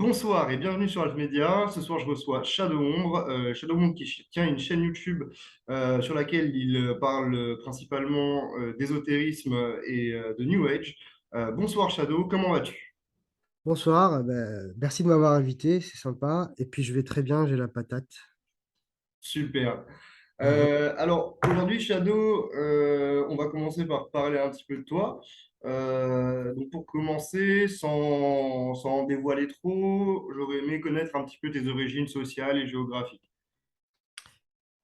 Bonsoir et bienvenue sur Altmedia. Ce soir, je reçois Shadow Ombre. Shadow Ombre qui tient une chaîne YouTube sur laquelle il parle principalement d'ésotérisme et de New Age. Bonsoir Shadow, comment vas-tu? Bonsoir, merci de m'avoir invité, c'est sympa. Et puis je vais très bien, j'ai la patate. Super. Mhm. Alors aujourd'hui, Shadow, on va commencer par parler un petit peu de toi. Donc pour commencer, sans en dévoiler trop, j'aurais aimé connaître un petit peu tes origines sociales et géographiques.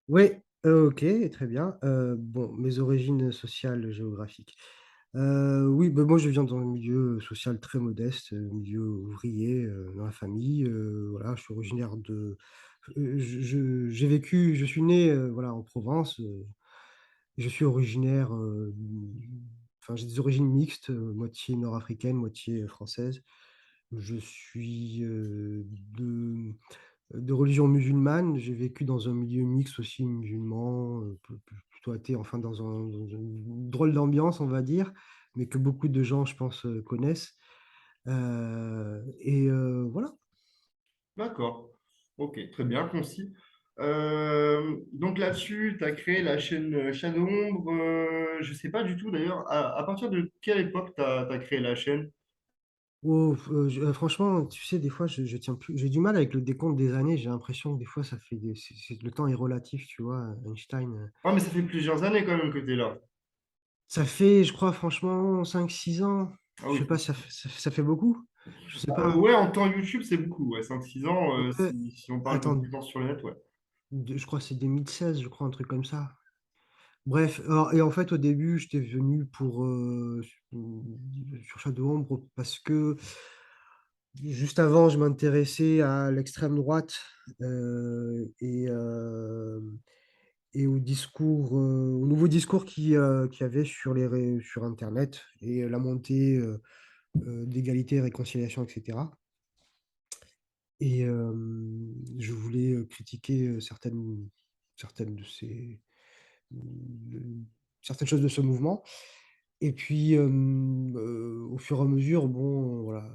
Oui, ok, très bien. Bon, mes origines sociales, géographiques. Oui, moi je viens d'un milieu social très modeste, milieu ouvrier, dans la famille. Voilà, je suis originaire de. J'ai vécu, je suis né voilà, en Provence. Je suis originaire. Enfin, j'ai des origines mixtes, moitié nord-africaine, moitié française. Je suis de religion musulmane. J'ai vécu dans un milieu mixte aussi musulman, plutôt athée, enfin dans une drôle d'ambiance, on va dire, mais que beaucoup de gens, je pense, connaissent. Voilà. D'accord. Ok, très bien, concis. Donc là-dessus, tu as créé la chaîne Shadow Ombre. Je ne sais pas du tout d'ailleurs, à partir de quelle époque tu as créé la chaîne? Oh, franchement, tu sais, des fois, je tiens plus. J'ai du mal avec le décompte des années. J'ai l'impression que des fois, ça fait le temps est relatif, tu vois. Einstein. Ah, mais ça fait plusieurs années quand même que tu es là. Ça fait, je crois, franchement, 5 6 ans. Ah Je oui. sais pas, ça fait beaucoup. Je sais pas. Ouais, en temps YouTube, c'est beaucoup. Ouais, 5-6 ans, Ouais, si on parle attends, compétences sur le net, ouais. je crois que c'est 2016, je crois, un truc comme ça. Bref, et en fait, au début, j'étais venu sur Shadow Ombre parce que juste avant, je m'intéressais à l'extrême droite et au nouveau discours qu'il y avait sur Internet et la montée d'égalité, réconciliation, etc. Et je voulais critiquer certaines de ces, de- certaines choses de ce mouvement. Et puis, au fur et à mesure, bon, voilà,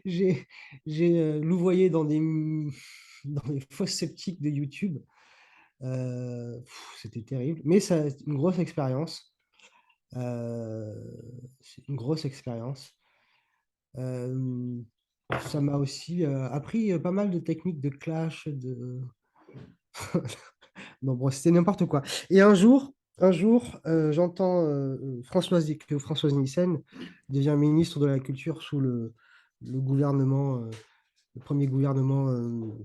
j'ai, louvoyé dans des fausses sceptiques de YouTube. C'était terrible, mais ça, c'est une grosse expérience. C'est une grosse expérience. Euh, Ça m'a aussi appris pas mal de techniques de clash, de. Non, bon, c'était n'importe quoi. Et un jour, j'entends que Françoise Nyssen devient ministre de la Culture sous le gouvernement, le premier gouvernement,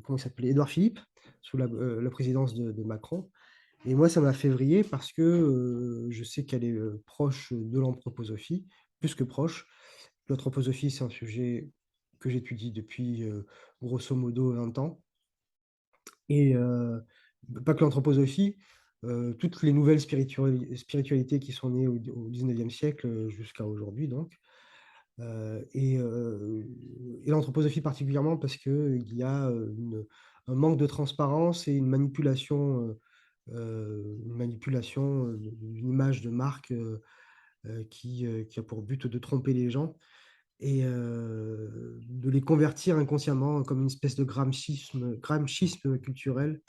comment il s'appelait? Édouard Philippe, sous la présidence de Macron. Et moi, ça m'a fait vriller parce que je sais qu'elle est proche de l'anthroposophie, plus que proche. L'anthroposophie, c'est un sujet que j'étudie depuis grosso modo 20 ans. Et pas que l'anthroposophie, toutes les nouvelles spiritualités qui sont nées au 19e siècle jusqu'à aujourd'hui, donc. Et l'anthroposophie particulièrement parce qu'il y a un manque de transparence et une manipulation d'une image de marque qui a pour but de tromper les gens et de les convertir inconsciemment comme une espèce de gramscisme culturel.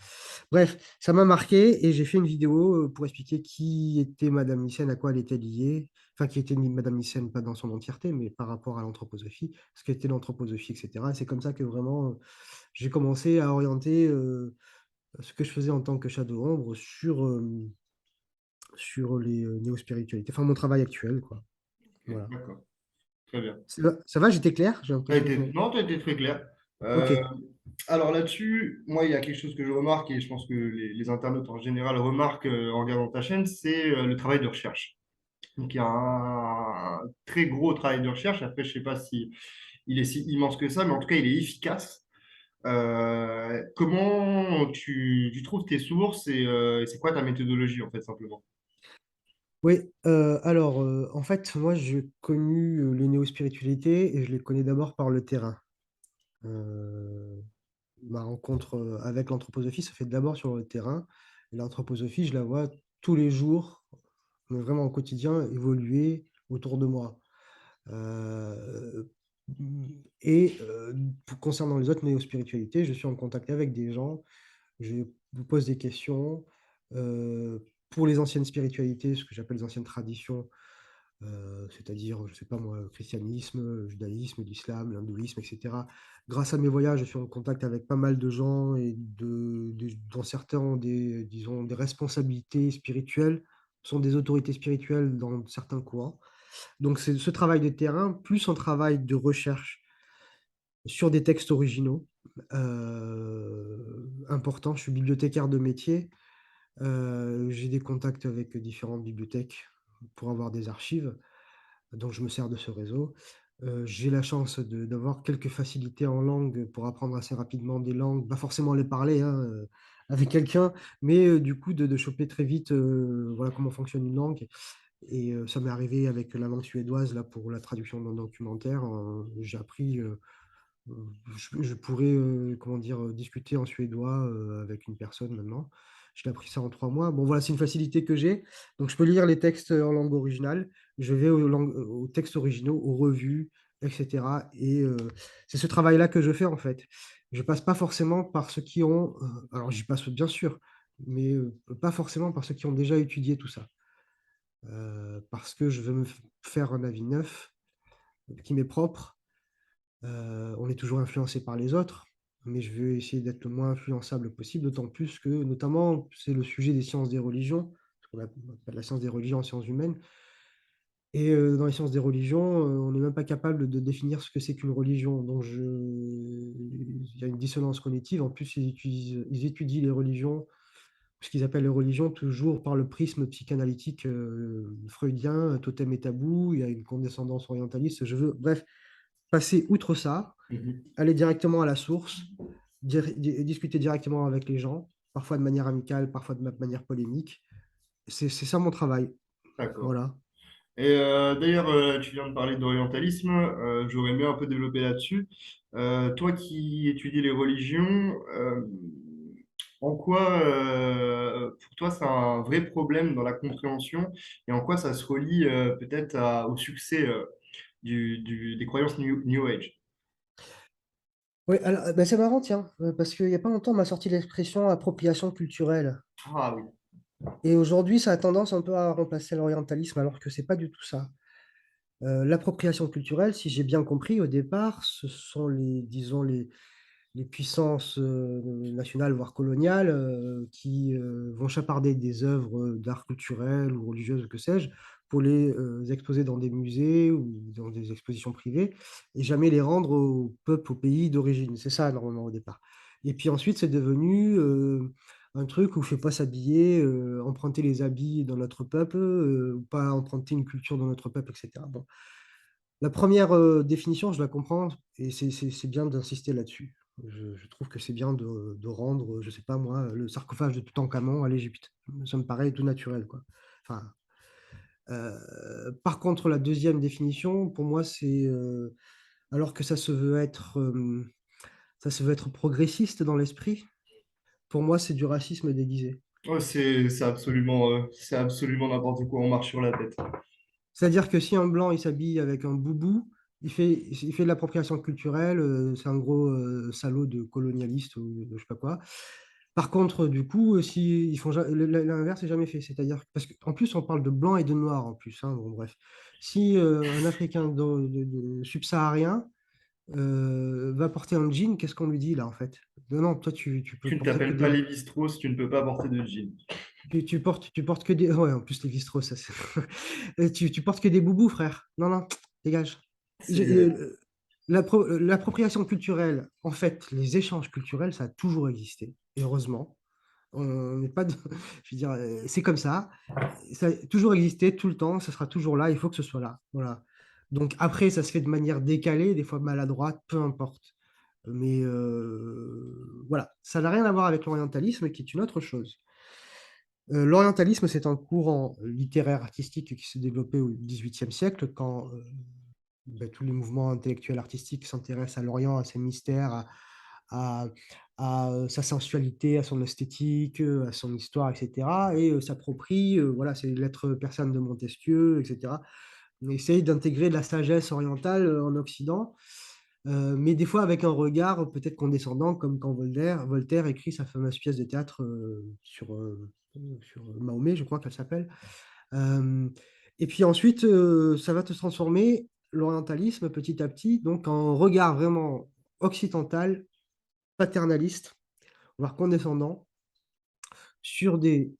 Bref, ça m'a marqué et j'ai fait une vidéo pour expliquer qui était Madame Nyssen, à quoi elle était liée, enfin qui était Madame Nyssen, pas dans son entièreté, mais par rapport à l'anthroposophie, ce qu'était l'anthroposophie, etc. Et c'est comme ça que vraiment j'ai commencé à orienter ce que je faisais en tant que Shadow Ombre sur les néo-spiritualités, enfin mon travail actuel, quoi. Ok, Voilà. d'accord, très bien. Ça va, j'étais clair? J'ai l'impression que. Non, tu as été très clair. Ok. Alors là-dessus, moi, il y a quelque chose que je remarque et je pense que les internautes en général remarquent en regardant ta chaîne, c'est le travail de recherche. Donc, il y a un très gros travail de recherche. Après, je ne sais pas si il est si immense que ça, mais en tout cas, il est efficace. Comment tu trouves tes sources et c'est quoi ta méthodologie, en fait, simplement? Oui, alors, en fait, moi, j'ai connu les néo-spiritualités et je les connais d'abord par le terrain. Euh, Ma rencontre avec l'anthroposophie se fait d'abord sur le terrain. Et l'anthroposophie, je la vois tous les jours, mais vraiment au quotidien, évoluer autour de moi. Euh, concernant les autres néo-spiritualités, je suis en contact avec des gens, je vous pose des questions. Pour les anciennes spiritualités, ce que j'appelle les anciennes traditions, c'est-à-dire, je ne sais pas moi, le christianisme, le judaïsme, l'islam, l'hindouisme, etc. Grâce à mes voyages, je suis en contact avec pas mal de gens et dont certains ont des, disons, des responsabilités spirituelles, sont des autorités spirituelles dans certains courants. Donc c'est ce travail de terrain, plus un travail de recherche sur des textes originaux importants. Je suis bibliothécaire de métier. J'ai des contacts avec différentes bibliothèques pour avoir des archives, donc je me sers de ce réseau. J'ai la chance d'avoir quelques facilités en langue pour apprendre assez rapidement des langues, pas forcément les parler hein, avec quelqu'un, mais du coup de choper très vite voilà, comment fonctionne une langue. Et ça m'est arrivé avec la langue suédoise là, pour la traduction d'un documentaire. J'ai appris, je pourrais comment dire, discuter en suédois avec une personne maintenant. J'ai appris ça en 3 mois. Bon, voilà, c'est une facilité que j'ai. Donc, je peux lire les textes en langue originale. Je vais aux textes originaux, aux revues, etc. Et c'est ce travail-là que je fais en fait. Je passe pas forcément par ceux qui ont, alors j'y passe bien sûr, mais pas forcément par ceux qui ont déjà étudié tout ça. Parce que je veux faire un avis neuf, qui m'est propre. On est toujours influencé par les autres, mais je veux essayer d'être le moins influençable possible, d'autant plus que, notamment, c'est le sujet des sciences des religions, ce qu'on appelle la science des religions en sciences humaines. Et dans les sciences des religions, on n'est même pas capable de définir ce que c'est qu'une religion. Donc, il y a une dissonance cognitive. En plus, ils étudient les religions, ce qu'ils appellent les religions, toujours par le prisme psychanalytique freudien, totem et tabou. Il y a une condescendance orientaliste. Je veux, bref, passer outre ça, Mhm. aller directement à la source, discuter directement avec les gens, parfois de manière amicale, parfois de manière polémique. C'est ça mon travail. D'accord. Voilà. Et d'ailleurs, tu viens de parler d'orientalisme, j'aurais aimé un peu développer là-dessus. Toi qui étudies les religions, en quoi, pour toi, c'est un vrai problème dans la compréhension et en quoi ça se relie peut-être au succès des croyances New Age? Oui, alors, ben, c'est marrant, tiens, parce qu'il n'y a pas longtemps, on m'a sorti l'expression appropriation culturelle. Ah oui. Et aujourd'hui, ça a tendance un peu à remplacer l'orientalisme, alors que c'est pas du tout ça. L'appropriation culturelle, si j'ai bien compris au départ, ce sont disons, les puissances nationales, voire coloniales, qui vont chaparder des œuvres d'art culturel ou religieuses, que sais-je, pour les exposer dans des musées ou dans des expositions privées, et jamais les rendre au peuple, au pays d'origine. C'est ça, normalement, au départ. Et puis ensuite, c'est devenu un truc où il ne faut pas s'habiller, emprunter les habits dans notre peuple, ou pas emprunter une culture dans notre peuple, etc. Bon. La première définition, je la comprends, et c'est bien d'insister là-dessus. Je trouve que c'est bien de rendre, je sais pas moi, le sarcophage de Toutankhamon à l'Égypte. Ça me paraît tout naturel, quoi. Enfin, par contre, la deuxième définition, pour moi, c'est alors que ça se veut être progressiste dans l'esprit. Pour moi, c'est du racisme déguisé. Ouais, c'est absolument n'importe quoi, on marche sur la tête. C'est-à-dire que si un blanc il s'habille avec un boubou, il fait de l'appropriation culturelle, c'est un gros salaud de colonialiste ou de je sais pas quoi. Par contre, du coup, si ils font l'inverse n'est jamais fait. C'est-à-dire parce qu'en plus on parle de blanc et de noir en plus, hein, bon, bref. Si un Africain de subsaharien va porter un jean, qu'est-ce qu'on lui dit là en fait? Non, non, toi tu peux Tu ne porter que t'appelles pas des Lévi-Strauss, tu ne peux pas porter de jean. tu portes que des. Ouais, en plus, les Vistros, ça c'est. Tu portes que des boubous, frère. Non, non, dégage. C'est J'ai- L'appropriation culturelle, en fait, les échanges culturels, ça a toujours existé, et heureusement. On n'est pas. Je veux dire, c'est comme ça. Ça a toujours existé, tout le temps, ça sera toujours là, il faut que ce soit là. Voilà. Donc après, ça se fait de manière décalée, des fois maladroite, peu importe. Mais voilà, ça n'a rien à voir avec l'orientalisme, qui est une autre chose. L'orientalisme, c'est un courant littéraire artistique qui s'est développé au XVIIIe siècle, quand ben, tous les mouvements intellectuels artistiques s'intéressent à l'Orient, à ses mystères, à- à sa sensualité, à son esthétique, à son histoire, etc. Et s'approprient, voilà, c'est l'être persane de Montesquieu, etc. On essaye d'intégrer de la sagesse orientale en Occident. mais des fois avec un regard peut-être condescendant, comme quand Voltaire écrit sa fameuse pièce de théâtre sur Mahomet, je crois qu'elle s'appelle. Euh, et puis ensuite, ça va te transformer l'orientalisme petit à petit, donc en regard vraiment occidental, paternaliste, voire condescendant, sur des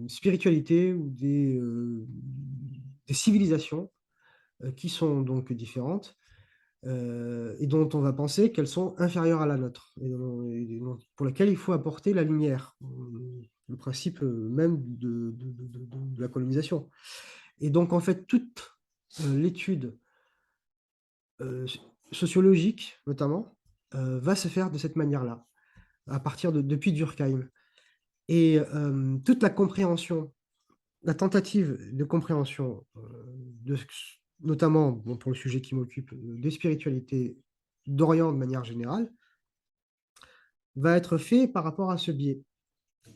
spiritualités ou des civilisations qui sont donc différentes et dont on va penser qu'elles sont inférieures à la nôtre, pour lesquelles il faut apporter la lumière, le principe même de la colonisation. Et donc, en fait, toute l'étude euh, sociologique, notamment, va se faire de cette manière-là, depuis Durkheim. Et toute la compréhension, la tentative de compréhension, notamment bon, pour le sujet qui m'occupe, des spiritualités d'Orient de manière générale, va être fait par rapport à ce biais.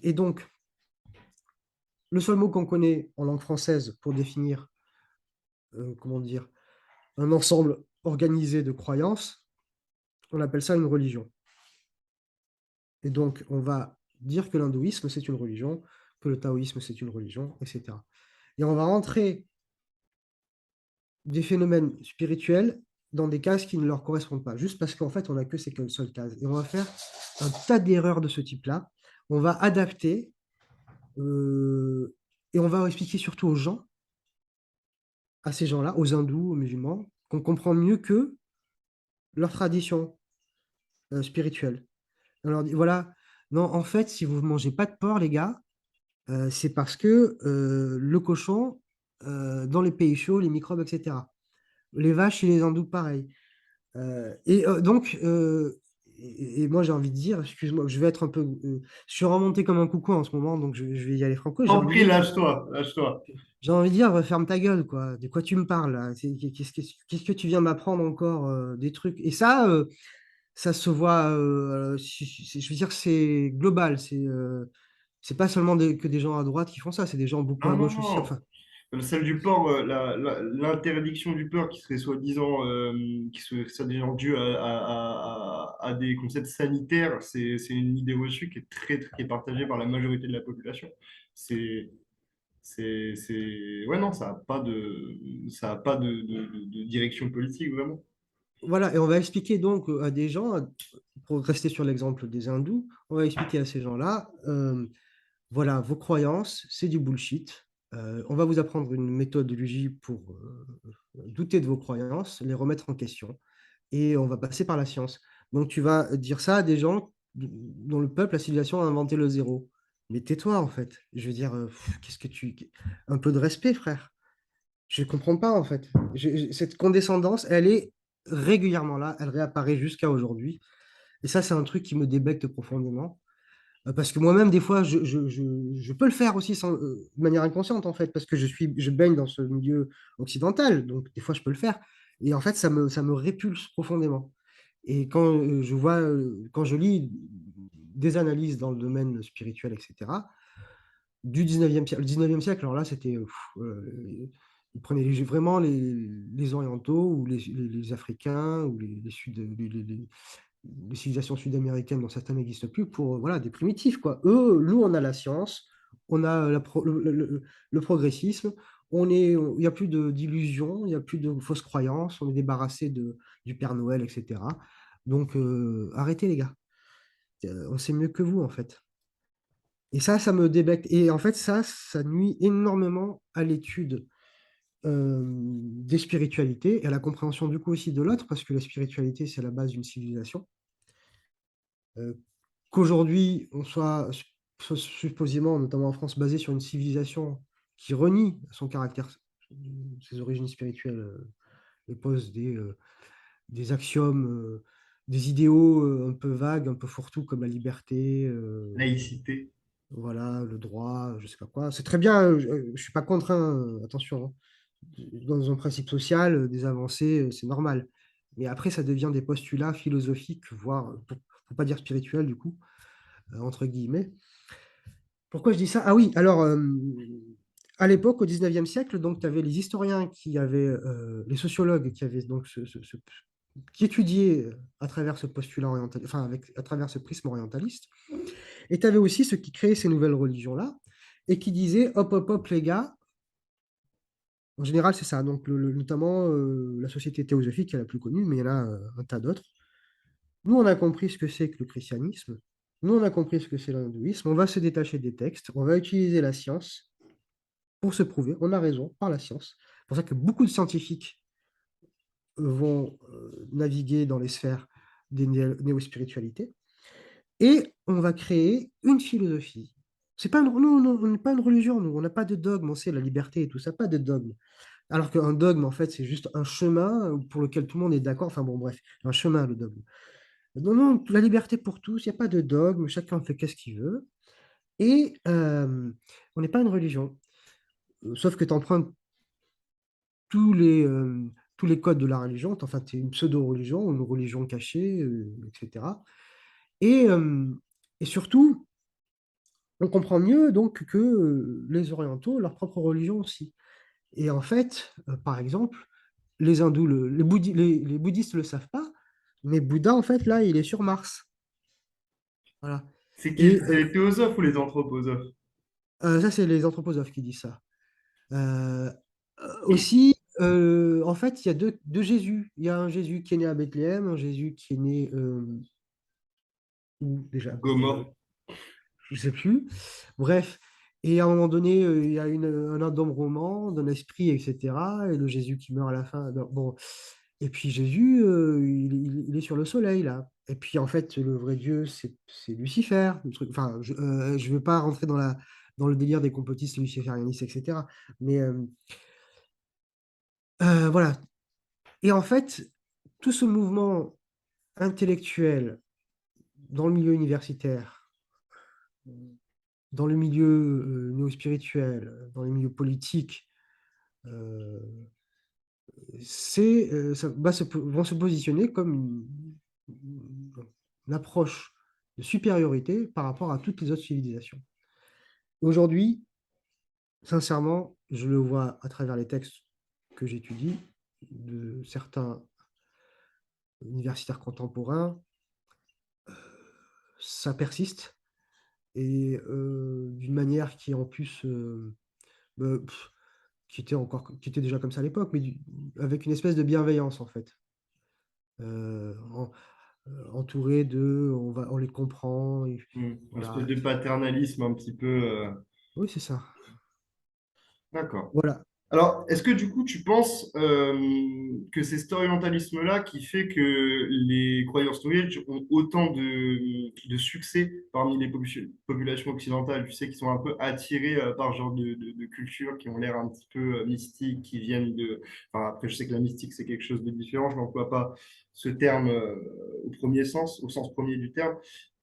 Et donc, le seul mot qu'on connaît en langue française pour définir, comment dire, un ensemble organisé de croyances, on appelle ça une religion. Et donc, on va dire que l'hindouisme, c'est une religion, que le taoïsme, c'est une religion, etc. Et on va rentrer des phénomènes spirituels dans des cases qui ne leur correspondent pas, juste parce qu'en fait, on n'a que ces seules cases. Et on va faire un tas d'erreurs de ce type-là. On va adapter euh, et on va expliquer surtout aux gens, à ces gens-là, aux hindous, aux musulmans, qu'on comprend mieux que leur tradition spirituelle. On leur dit, voilà, non, en fait, si vous ne mangez pas de porc, les gars, c'est parce que le cochon, dans les pays chauds, les microbes, etc. Les vaches et les hindous, pareil. Et moi, j'ai envie de dire, excuse-moi, je vais être un peu. Je suis remonté comme un coucou en ce moment, donc je vais y aller franco. J'ai En envie de prie, dire, lâche-toi, lâche-toi. ferme ta gueule, quoi. De quoi tu me parles, là? Qu'est-ce que tu viens m'apprendre encore des trucs? Et ça se voit, je veux dire, c'est global. C'est pas seulement que des gens à droite qui font ça, c'est des gens beaucoup à Non, non, gauche aussi. non. Enfin, Celle du porc, l'interdiction du porc qui serait soi-disant soi-disant due à des concepts sanitaires, c'est une idée reçue qui est qui est partagée par la majorité de la population. C'est, ouais, non, ça a pas de direction politique, vraiment. voilà, et on va expliquer donc à des gens, pour rester sur l'exemple des hindous, on va expliquer à ces gens-là, voilà, vos croyances, c'est du bullshit. On va vous apprendre une méthodologie pour douter de vos croyances, les remettre en question, et on va passer par la science. Donc tu vas dire ça à des gens dont le peuple, la civilisation a inventé le zéro. Mais tais-toi en fait. Je veux dire, qu'est-ce que tu... Un peu de respect, frère. Je ne comprends pas en fait. Cette condescendance, elle est régulièrement là, elle réapparaît jusqu'à aujourd'hui. Et ça, c'est un truc qui me débecte profondément. Parce que moi-même, des fois, je peux le faire aussi de manière inconsciente, en fait, parce que je baigne dans ce milieu occidental. Donc, des fois, je peux le faire. Et en fait, ça me répulse profondément. Et quand je lis des analyses dans le domaine spirituel, etc., du 19e siècle. Le 19e siècle, alors là, c'était. Ils prenaient vraiment les Orientaux ou les Africains ou les civilisations sud-américaines dont certaines n'existent plus pour voilà, des primitifs, quoi. Nous, on a la science, on a le progressisme, il n'y a plus d'illusions, il n'y a plus de fausses croyances, on est débarrassé du Père Noël, etc. Donc, arrêtez, les gars. On sait mieux que vous, en fait. Et ça me débecte. Et en fait, ça nuit énormément à l'étude des spiritualités et à la compréhension du coup aussi de l'autre, parce que la spiritualité, c'est la base d'une civilisation. Euh, Qu'aujourd'hui, on soit supposément, notamment en France, basé sur une civilisation qui renie son caractère, ses origines spirituelles, et pose des axiomes, des idéaux un peu vagues, un peu fourre-tout, comme la liberté, Laïcité. voilà, le droit, je sais pas quoi. C'est très bien, je suis pas contraint, attention, hein. Dans un principe social, des avancées, c'est normal. Mais après, ça devient des postulats philosophiques, voire, pour pas dire spirituels, du coup, entre guillemets. Pourquoi je dis ça? Ah oui, alors, à l'époque, au 19e siècle, donc, tu avais les historiens qui avaient, les sociologues qui avaient donc qui étudiaient à travers ce postulat oriental, enfin, à travers ce prisme orientaliste. Et tu avais aussi ceux qui créaient ces nouvelles religions-là et qui disaient, hop, hop, hop, les gars, en général, c'est ça. Donc, notamment, la société théosophique qui est la plus connue, mais il y en a un tas d'autres. Nous, on a compris ce que c'est que le christianisme. Nous, on a compris ce que c'est l'hindouisme. On va se détacher des textes. On va utiliser la science pour se prouver. On a raison par la science. C'est pour ça que beaucoup de scientifiques vont naviguer dans les sphères des néo-spiritualités. Et on va créer une philosophie. C'est pas une, non, non, on n'est pas une religion, nous. On n'a pas de dogme. On sait la liberté et tout ça, pas de dogme. Alors qu'un dogme, en fait, c'est juste un chemin pour lequel tout le monde est d'accord. Enfin bon, bref, un chemin, le dogme. Non, non, la liberté pour tous, il n'y a pas de dogme, chacun fait qu'est-ce qu'il veut. Et on n'est pas une religion. Sauf que tu empruntes tous les, euh, tous les codes de la religion. Enfin, tu es une pseudo-religion, une religion cachée, etc. Et, euh, et surtout, on comprend mieux donc que les orientaux, leur propre religion aussi. Et en fait, par exemple, les hindous, les bouddhistes ne le savent pas, mais Bouddha, en fait, là, il est sur Mars. Voilà. C'est qui? Et C'est les théosophes ou les anthroposophes? ça, c'est les anthroposophes qui disent ça. Euh, Aussi, en fait, il y a deux Jésus. Il y a un Jésus qui est né à Bethléem, un Jésus qui est né où déjà? Gomorre. Je ne sais plus. Bref. Et à un moment donné, il y a un homme roman d'un esprit, etc. Et le Jésus qui meurt à la fin. Bon. Et puis Jésus, il est sur le soleil, là. Et puis en fait, le vrai Dieu, c'est Lucifer. Le truc. Enfin, je ne veux pas rentrer dans le délire des complotistes luciférianistes, etc. Mais voilà. Et en fait, tout ce mouvement intellectuel dans le milieu universitaire, dans le milieu néo-spirituel, dans les milieux politiques, euh, vont se positionner comme une approche de supériorité par rapport à toutes les autres civilisations. Aujourd'hui, sincèrement, je le vois à travers les textes que j'étudie de certains universitaires contemporains, ça persiste et d'une manière qui en plus qui était déjà comme ça à l'époque, mais avec une espèce de bienveillance en fait. Euh, en- Entouré de, on les comprend, et Une espèce voilà. de paternalisme un petit peu. Oui, c'est ça. D'accord. Voilà. Alors, est-ce que du coup, tu penses que c'est cet orientalisme-là qui fait que les croyances nouvelles ont autant de succès parmi les populations occidentales, tu sais, qui sont un peu attirées par ce genre de culture, qui ont l'air un petit peu mystiques, qui viennent de... Enfin, après, je sais que la mystique, c'est quelque chose de différent, je n'emploie pas ce terme au premier sens, au sens premier du terme,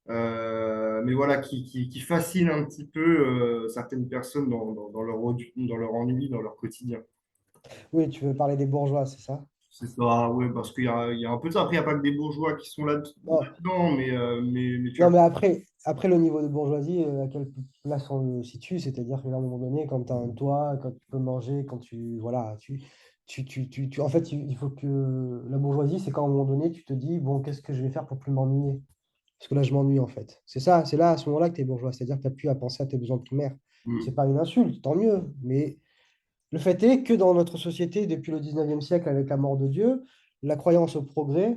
mais voilà, qui fascine un petit peu certaines personnes dans leur ennui, dans leur quotidien. Oui, tu veux parler des bourgeois, c'est ça? C'est ça, ouais, parce qu'il y a un peu de ça. Après, il n'y a pas que des bourgeois qui sont Non, là-dedans, mais tu non, vois. mais après, le niveau de bourgeoisie, à quelle place on le situe? C'est-à-dire qu'à un moment donné, quand tu as un toit, quand tu peux manger, quand tu. Voilà, en fait, il faut que. La bourgeoisie, c'est quand à un moment donné, tu te dis, bon, qu'est-ce que je vais faire pour plus m'ennuyer? Parce que là, je m'ennuie, en fait. C'est ça, c'est là, à ce moment-là, que tu es bourgeois. C'est-à-dire que tu n'as plus à penser à tes besoins primaires. C'est Hmm. pas une insulte, tant mieux. Mais le fait est que dans notre société, depuis le 19e siècle, avec la mort de Dieu, la croyance au progrès,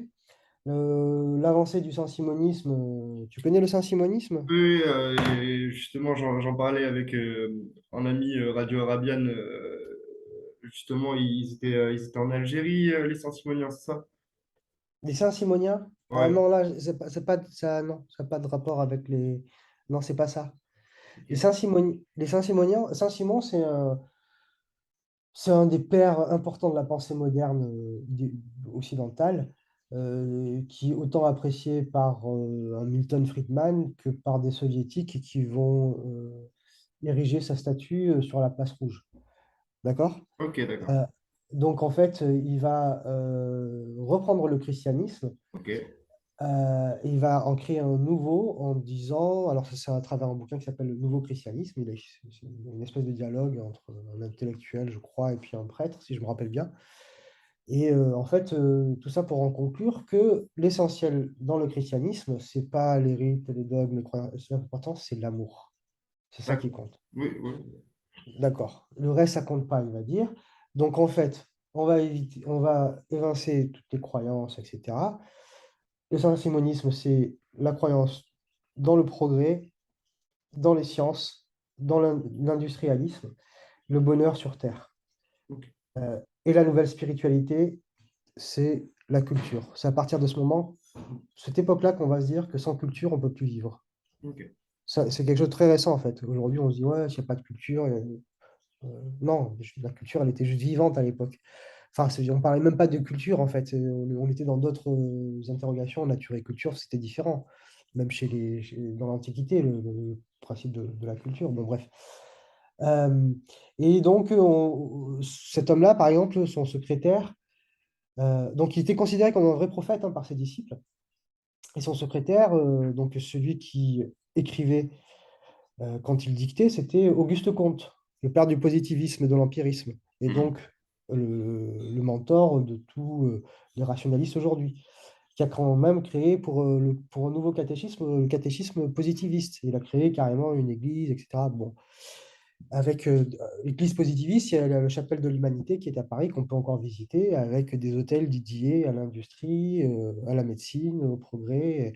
l'avancée du saint-simonisme, tu connais le saint-simonisme? Oui, et justement, j'en parlais avec un ami Radio Arabian. Justement, ils étaient en Algérie, les Saint-Simoniens, c'est ça? Les saint-simoniens? Ah Ouais. non, là, ça, non, ça n'a pas de rapport avec les. Non, c'est pas ça. Ok. Les saint-simoniens, Saint-Simon, c'est un des pères importants de la pensée moderne occidentale, qui est autant apprécié par un Milton Friedman que par des soviétiques qui vont ériger sa statue sur la place rouge. D'accord? Ok, d'accord. Donc en fait, il va reprendre le christianisme Ok. Il va en créer un nouveau en disant, alors ça c'est à travers un bouquin qui s'appelle Le Nouveau Christianisme, c'est une espèce de dialogue entre un intellectuel, je crois, et puis un prêtre, si je me rappelle bien. Et en fait, tout ça pour en conclure que l'essentiel dans le christianisme, c'est pas les rites, les dogmes, les croyances, l'important c'est l'amour. C'est ça qui D'accord. compte. Oui, oui. D'accord. Le reste, ça compte pas, il va dire. Donc en fait, on va évincer toutes les croyances, etc. Le saint-simonisme, c'est la croyance dans le progrès, dans les sciences, dans l'industrialisme, le bonheur sur Terre. Ok, Et la nouvelle spiritualité, c'est la culture. C'est à partir de ce moment, cette époque-là, qu'on va se dire que sans culture, on ne peut plus vivre. ok, C'est quelque chose de très récent, en fait. Aujourd'hui, on se dit, ouais, s'il n'y a pas de culture, non, la culture, elle était juste vivante à l'époque. Enfin, on ne parlait même pas de culture, en fait. On était dans d'autres interrogations. Nature et culture, c'était différent. Même dans l'Antiquité, le principe de la culture. Bon, bref. Euh, et donc, cet homme-là, par exemple, son secrétaire, donc il était considéré comme un vrai prophète hein, par ses disciples. Et son secrétaire, donc celui qui écrivait quand il dictait, c'était Auguste Comte, le père du positivisme et de l'empirisme, et mhm, donc le mentor de tous les rationalistes aujourd'hui, qui a quand même créé pour un nouveau catéchisme, le catéchisme positiviste. Il a créé carrément une église, etc. Bon, avec l'église positiviste, il y a la chapelle de l'Humanité qui est à Paris, qu'on peut encore visiter, avec des hôtels dédiés à l'industrie, à la médecine, au progrès.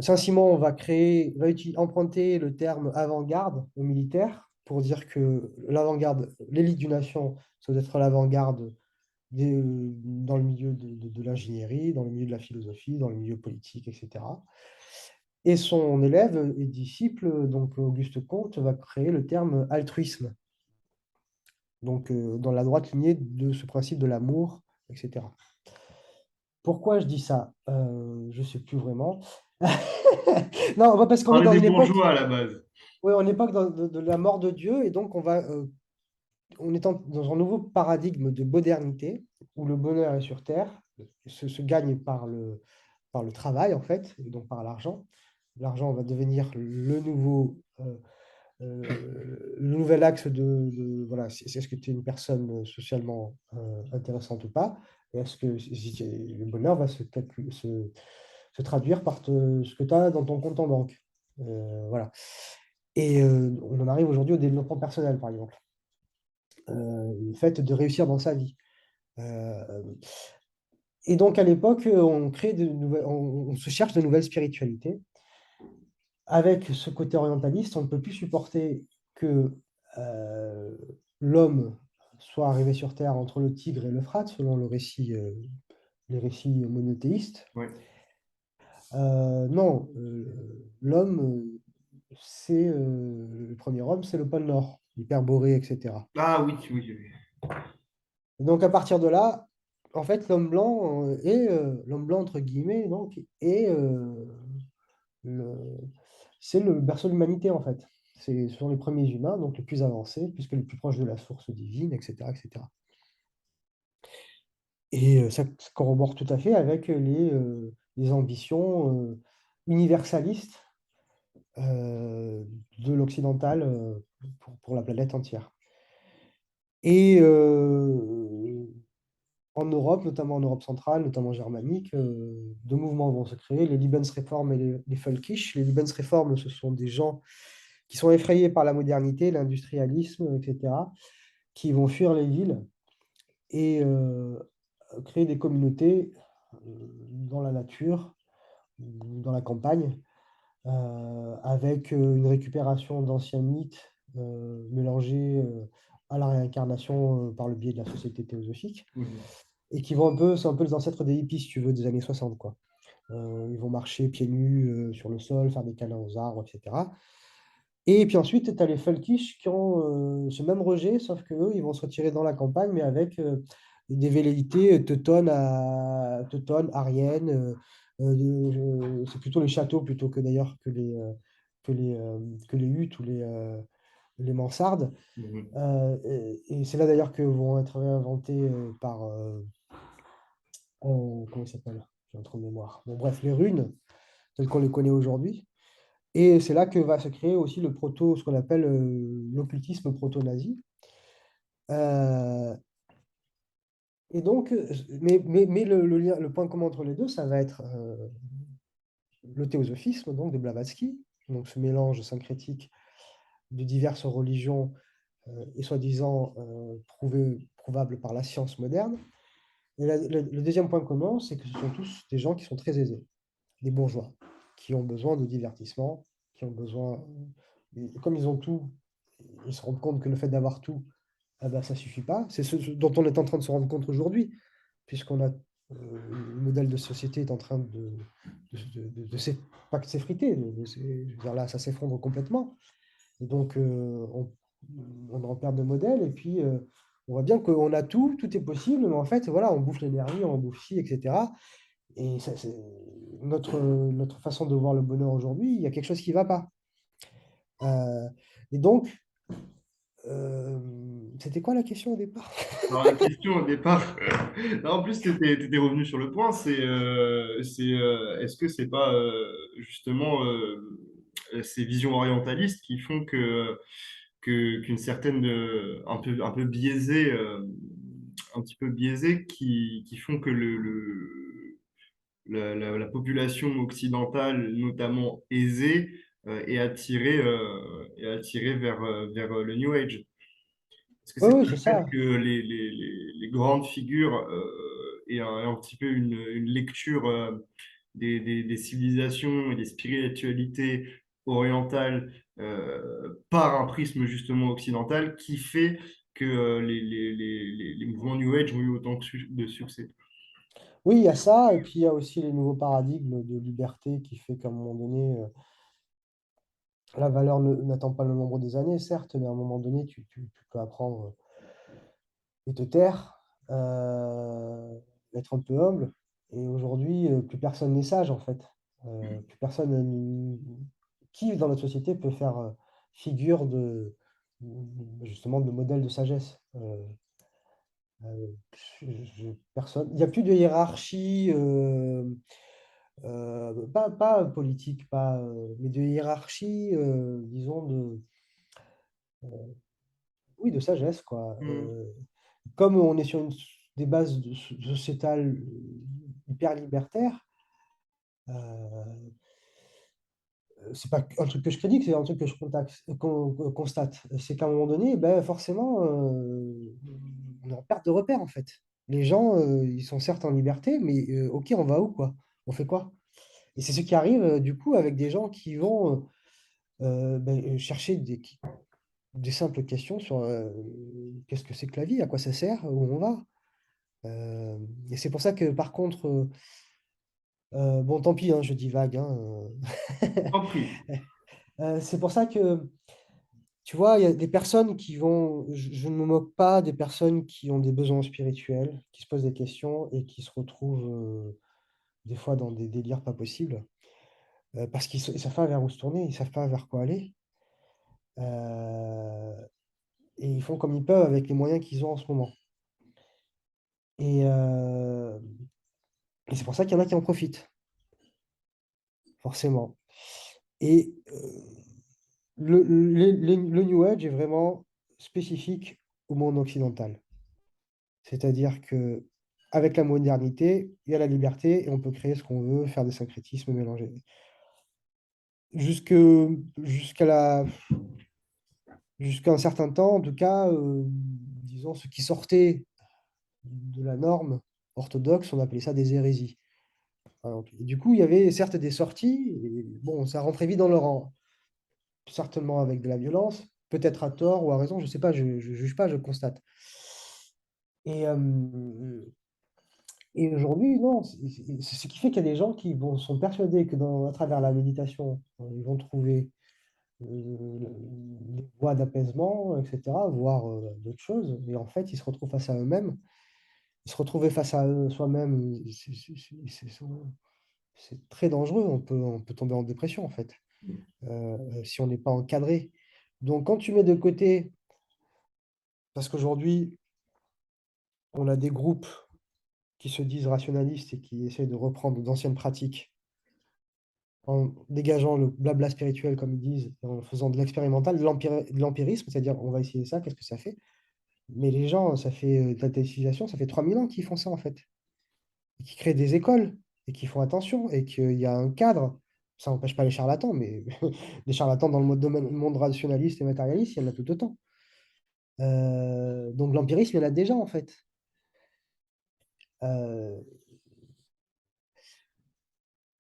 Saint-Simon emprunter le terme avant-garde au militaire pour dire que l'avant-garde, l'élite d'une nation, ça doit être l'avant-garde dans le milieu de l'ingénierie, dans le milieu de la philosophie, dans le milieu politique, etc. Et son élève et disciple, donc Auguste Comte, va créer le terme altruisme, donc dans la droite lignée de ce principe de l'amour, etc. Pourquoi je dis ça? Je ne sais plus vraiment. Non, parce qu'on est Parler dans des une époque, bourgeois à la base. oui, on est pas de la mort de Dieu, et donc on est dans un nouveau paradigme de modernité où le bonheur est sur terre, se gagne par le travail en fait, et donc par l'argent. L'argent va devenir le nouvel axe voilà, est-ce que tu es une personne socialement intéressante ou pas, et est-ce que le bonheur va se traduire par ce que tu as dans ton compte en banque. Voilà. Et on en arrive aujourd'hui au développement personnel, par exemple. Le fait de réussir dans sa vie. Euh, et donc, à l'époque, on se cherche de nouvelles spiritualités. Avec ce côté orientaliste, on ne peut plus supporter que euh, l'homme soit arrivé sur Terre entre le Tigre et l'Euphrate, selon les récits monothéistes. Ouais. Non, l'homme, le premier homme, c'est le pôle Nord, l'Hyperborée, etc. Ah oui, oui, oui. Donc à partir de là, en fait, l'homme blanc l'homme blanc entre guillemets, donc, le, c'est le berceau de l'humanité en fait. Ce sont les premiers humains, donc les plus avancés, puisque les plus proches de la source divine, etc., etc. Et ça corrobore tout à fait avec les ambitions universalistes de l'occidental pour la planète entière. Et en Europe, notamment en Europe centrale, notamment germanique, deux mouvements vont se créer, les Lebensreform et les Völkisch. Les Lebensreform, ce sont des gens qui sont effrayés par la modernité, l'industrialisme, etc., qui vont fuir les villes et créer des communautés dans la nature, dans la campagne, avec une récupération d'anciens mythes mélangés à la réincarnation par le biais de la société théosophique, Mhm. et qui vont c'est un peu les ancêtres des hippies, si tu veux, des années 60, quoi. Ils vont marcher pieds nus sur le sol, faire des câlins aux arbres, etc. Et puis ensuite, tu as les Folkish qui ont ce même rejet, sauf qu'eux, ils vont se retirer dans la campagne, mais avec des velléités teutones, ariennes. C'est plutôt les châteaux plutôt que d'ailleurs que les, euh, que les huttes ou les mansardes. Mhm. Et c'est là d'ailleurs que vont être réinventés comment il s'appelle? j'ai un trou de mémoire. Bon, bref, les runes, telles qu'on les connaît aujourd'hui. Et c'est là que va se créer aussi ce qu'on appelle l'occultisme proto-nazi. Euh, et donc, mais le point commun entre les deux, ça va être le théosophisme, donc de Blavatsky, donc ce mélange syncrétique de diverses religions et soi-disant prouvable par la science moderne. Et le deuxième point commun, c'est que ce sont tous des gens qui sont très aisés, des bourgeois, qui ont besoin de divertissement, qui ont besoin, et comme ils ont tout, ils se rendent compte que le fait d'avoir tout, ah ben, ça ne suffit pas. C'est ce dont on est en train de se rendre compte aujourd'hui, puisqu'on a le modèle de société est en train pas que s'effriter, je veux dire, là, ça s'effondre complètement. Et donc, on est en perte de modèle, et puis on voit bien qu'on a tout, tout est possible, mais en fait, voilà, on bouffe l'énergie, on bouffe ci, etc. Et ça, notre façon de voir le bonheur aujourd'hui, il y a quelque chose qui ne va pas. Euh, et donc, c'était quoi la question au départ? Alors, la question au départ, là, en plus, tu étais revenu sur le point, est-ce que c'est pas justement ces visions orientalistes qui font qu'une certaine, un peu biaisée, un petit peu biaisée, qui font que la population occidentale, notamment aisée, est attirée vers le New Age. Est-ce que Oui, c'est pas oui, c'est le fait ça. que les grandes figures aient un petit peu une lecture des civilisations et des spiritualités orientales par un prisme justement occidental qui fait que les mouvements New Age ont eu autant de succès? Oui, il y a ça, et puis il y a aussi les nouveaux paradigmes de liberté qui fait qu'à un moment donné, la valeur n'attend pas le nombre des années, certes, mais à un moment donné, tu peux apprendre et te taire, être un peu humble. Et aujourd'hui, plus personne n'est sage, en fait. Plus personne, qui dans notre société peut faire figure justement de modèle de sagesse. Euh, Personne. Il n'y a plus de hiérarchie, pas politique, mais de hiérarchie, disons, oui, de sagesse, quoi. Hmm. Comme on est sur des bases sociétales hyper libertaires, euh, c'est pas un truc que je critique, c'est un truc que constate. C'est qu'à un moment donné, ben, forcément, on est en perte de repère, en fait. Les gens, ils sont certes en liberté, mais ok, on va où, quoi? On fait quoi? Et c'est ce qui arrive, du coup, avec des gens qui vont ben, chercher des simples questions sur qu'est-ce que c'est que la vie, à quoi ça sert, où on va. Euh, et c'est pour ça que, par contre, bon, tant pis, hein, je divague, hein, Compris. c'est pour ça que, tu vois, il y a des personnes qui vont, je ne me moque pas des personnes qui ont des besoins spirituels, qui se posent des questions et qui se retrouvent des fois dans des délires pas possibles, parce qu'ils ne savent pas vers où se tourner, ils ne savent pas vers quoi aller. Euh, et ils font comme ils peuvent avec les moyens qu'ils ont en ce moment. Et, euh, et c'est pour ça qu'il y en a qui en profitent, forcément. Et le New Age est vraiment spécifique au monde occidental. C'est-à-dire que avec la modernité, il y a la liberté et on peut créer ce qu'on veut, faire des syncrétismes, mélanger. Jusque, jusqu'à jusqu'à un certain temps, en tout cas, disons, ce qui sortait de la norme orthodoxe, on appelait ça des hérésies. Alors, et du coup, il y avait certes des sorties, et bon, ça rentrait vite dans le rang, certainement avec de la violence, peut-être à tort ou à raison, je ne sais pas, je ne juge pas, je constate. Et, et aujourd'hui, non, c'est ce qui fait qu'il y a des gens qui sont persuadés que à travers la méditation, ils vont trouver des voies d'apaisement, etc., voire d'autres choses. Et en fait, ils se retrouvent face à eux-mêmes. Se retrouver face à soi-même, c'est très dangereux. On peut tomber en dépression, en fait, si on n'est pas encadré. Donc, quand tu mets de côté, parce qu'aujourd'hui, on a des groupes qui se disent rationalistes et qui essaient de reprendre d'anciennes pratiques en dégageant le blabla spirituel, comme ils disent, et en faisant de l'expérimental, de l'empirisme, c'est-à-dire on va essayer ça, qu'est-ce que ça fait? Mais les gens, ça fait de la télécivilisation, ça fait 3000 ans qu'ils font ça en fait, et qui créent des écoles, et qui font attention, et qu'il y a un cadre. Ça n'empêche pas les charlatans, mais les charlatans dans le monde rationaliste et matérialiste, il y en a tout autant. Donc l'empirisme, il y en a déjà en fait. Euh,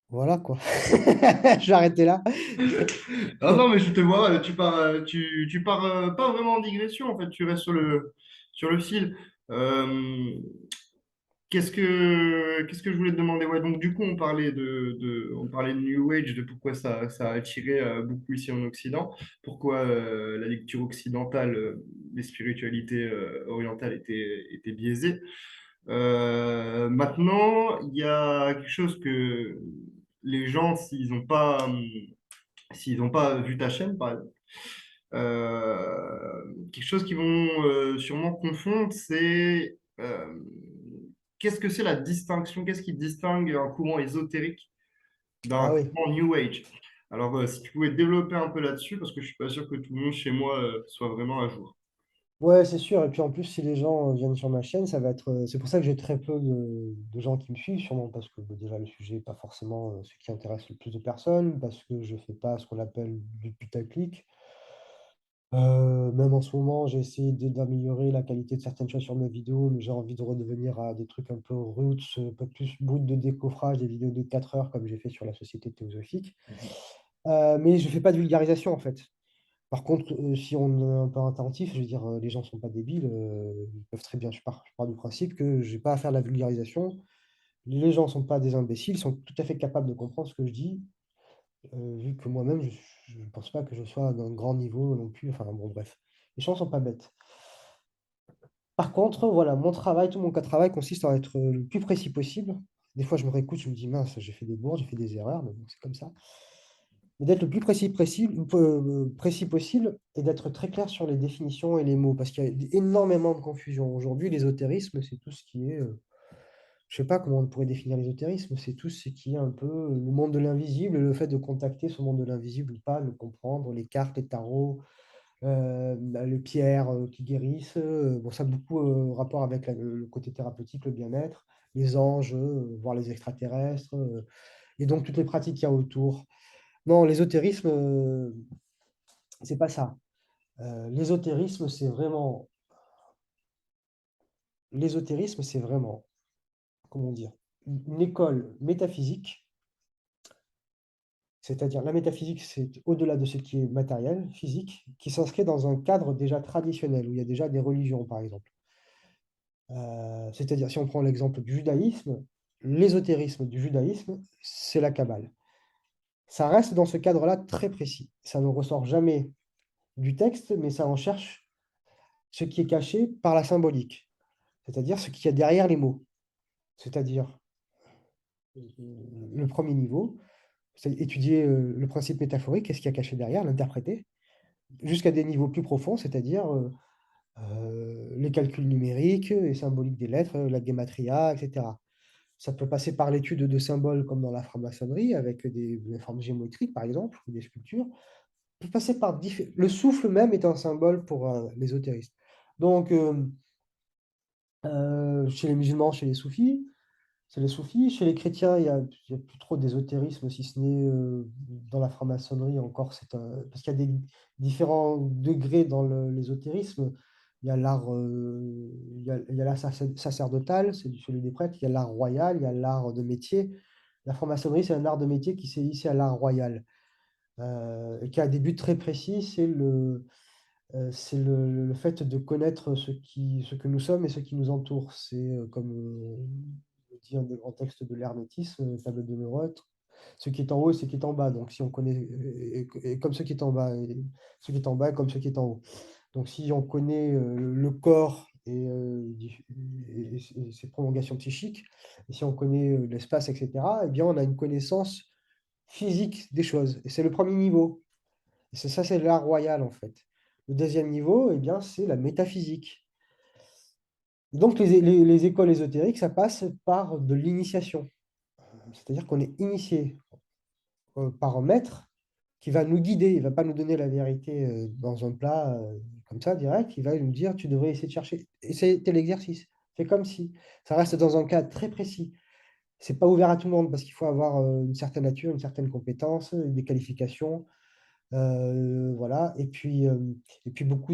voilà quoi. Je vais arrêter là. Ah non, mais je te vois, tu pars pas vraiment en digression, en fait, tu restes sur le fil. Euh, qu'est-ce que je voulais te demander? Ouais, donc du coup, on parlait de New Age, de pourquoi ça a attiré beaucoup ici en Occident, pourquoi la lecture occidentale, les spiritualités orientales étaient biaisées. Maintenant, il y a quelque chose que les gens, s'ils n'ont pas vu ta chaîne, par exemple, quelque chose qu'ils vont sûrement confondre, c'est qu'est-ce que c'est la distinction, qu'est-ce qui distingue un courant ésotérique d'un Ah oui. courant New Age? Alors, si tu pouvais développer un peu là-dessus, parce que je suis pas sûr que tout le monde chez moi soit vraiment à jour. Ouais, c'est sûr. Et puis en plus, si les gens viennent sur ma chaîne, ça va être. C'est pour ça que j'ai très peu de gens qui me suivent, sûrement parce que bah, déjà le sujet n'est pas forcément ce qui intéresse le plus de personnes, parce que je fais pas ce qu'on appelle du putaclic. Même en ce moment, j'ai essayé d'améliorer la qualité de certaines choses sur mes vidéos, mais j'ai envie de redevenir à des trucs un peu roots, un peu plus bout de décoffrage, des vidéos de 4 heures comme j'ai fait sur la Société théosophique. Mais je fais pas de vulgarisation en fait. Par contre, si on est un peu attentif, je veux dire, les gens ne sont pas débiles, ils peuvent très bien, je pars du principe que je n'ai pas à faire de la vulgarisation. Les gens ne sont pas des imbéciles, ils sont tout à fait capables de comprendre ce que je dis, vu que moi-même, je ne pense pas que je sois d'un grand niveau non plus. Enfin bon, bref, les gens ne sont pas bêtes. Par contre, voilà, mon travail, tout mon cas de travail consiste à être le plus précis possible. Des fois, je me réécoute, je me dis, mince, j'ai fait des bourdes, j'ai fait des erreurs, mais bon, c'est comme ça. Mais d'être le plus précis possible et d'être très clair sur les définitions et les mots, parce qu'il y a énormément de confusion. Aujourd'hui, l'ésotérisme, c'est tout ce qui est, je sais pas comment on pourrait définir l'ésotérisme, c'est tout ce qui est un peu le monde de l'invisible, le fait de contacter ce monde de l'invisible ou pas, le comprendre, les cartes, les tarots, les pierres qui guérissent. Bon, ça a beaucoup rapport avec le côté thérapeutique, le bien-être, les anges, voir les extraterrestres, et donc toutes les pratiques qu'il y a autour. Non, l'ésotérisme, c'est pas ça. L'ésotérisme, c'est vraiment, comment dire, une école métaphysique, c'est-à-dire la métaphysique, c'est au-delà de ce qui est matériel, physique, qui s'inscrit dans un cadre déjà traditionnel, où il y a déjà des religions, par exemple. C'est-à-dire, si on prend l'exemple du judaïsme, l'ésotérisme du judaïsme, c'est la Kabbale. Ça reste dans ce cadre-là très précis. Ça ne ressort jamais du texte, mais ça en cherche ce qui est caché par la symbolique, c'est-à-dire ce qu'il y a derrière les mots. C'est-à-dire le premier niveau, c'est étudier le principe métaphorique, qu'est-ce qu'il y a caché derrière, l'interpréter, jusqu'à des niveaux plus profonds, c'est-à-dire les calculs numériques et symboliques des lettres, la gematria, etc. Ça peut passer par l'étude de symboles comme dans la franc-maçonnerie, avec des formes géométriques, par exemple, ou des sculptures. Ça peut passer par le souffle même est un symbole pour l'ésotérisme. Donc, chez les musulmans, chez les soufis, c'est les soufis. Chez les chrétiens, il y a plus trop d'ésotérisme, si ce n'est dans la franc-maçonnerie encore. Parce qu'il y a des différents degrés dans l'ésotérisme. Il y a l'art il y a l'art sacerdotal, c'est celui des prêtres. Il y a l'art royal, il y a l'art de métier. La franc-maçonnerie, c'est un art de métier qui s'est hissé à l'art royal et qui a des buts très précis. C'est le fait de connaître ce que nous sommes et ce qui nous entoure. C'est comme le dit un des grands textes de l'hermétisme, table de Meurtre, ce qui est en haut et ce qui est en bas. Donc, si on connaît, et comme ce qui est en bas, et ce qui est en bas comme ce qui est en haut. Donc, si on connaît le corps et ses prolongations psychiques, et si on connaît l'espace, etc., eh bien, on a une connaissance physique des choses. Et c'est le premier niveau. Et c'est ça, c'est l'art royal, en fait. Le deuxième niveau, eh bien, c'est la métaphysique. Donc, les écoles ésotériques, ça passe par de l'initiation. C'est-à-dire qu'on est initié par un maître qui va nous guider. Il ne va pas nous donner la vérité dans un plat comme ça, direct. Il va nous dire, tu devrais essayer de chercher. Et c'était l'exercice. C'est comme si. Ça reste dans un cas très précis. C'est pas ouvert à tout le monde parce qu'il faut avoir une certaine nature, une certaine compétence, des qualifications. Voilà. Et puis beaucoup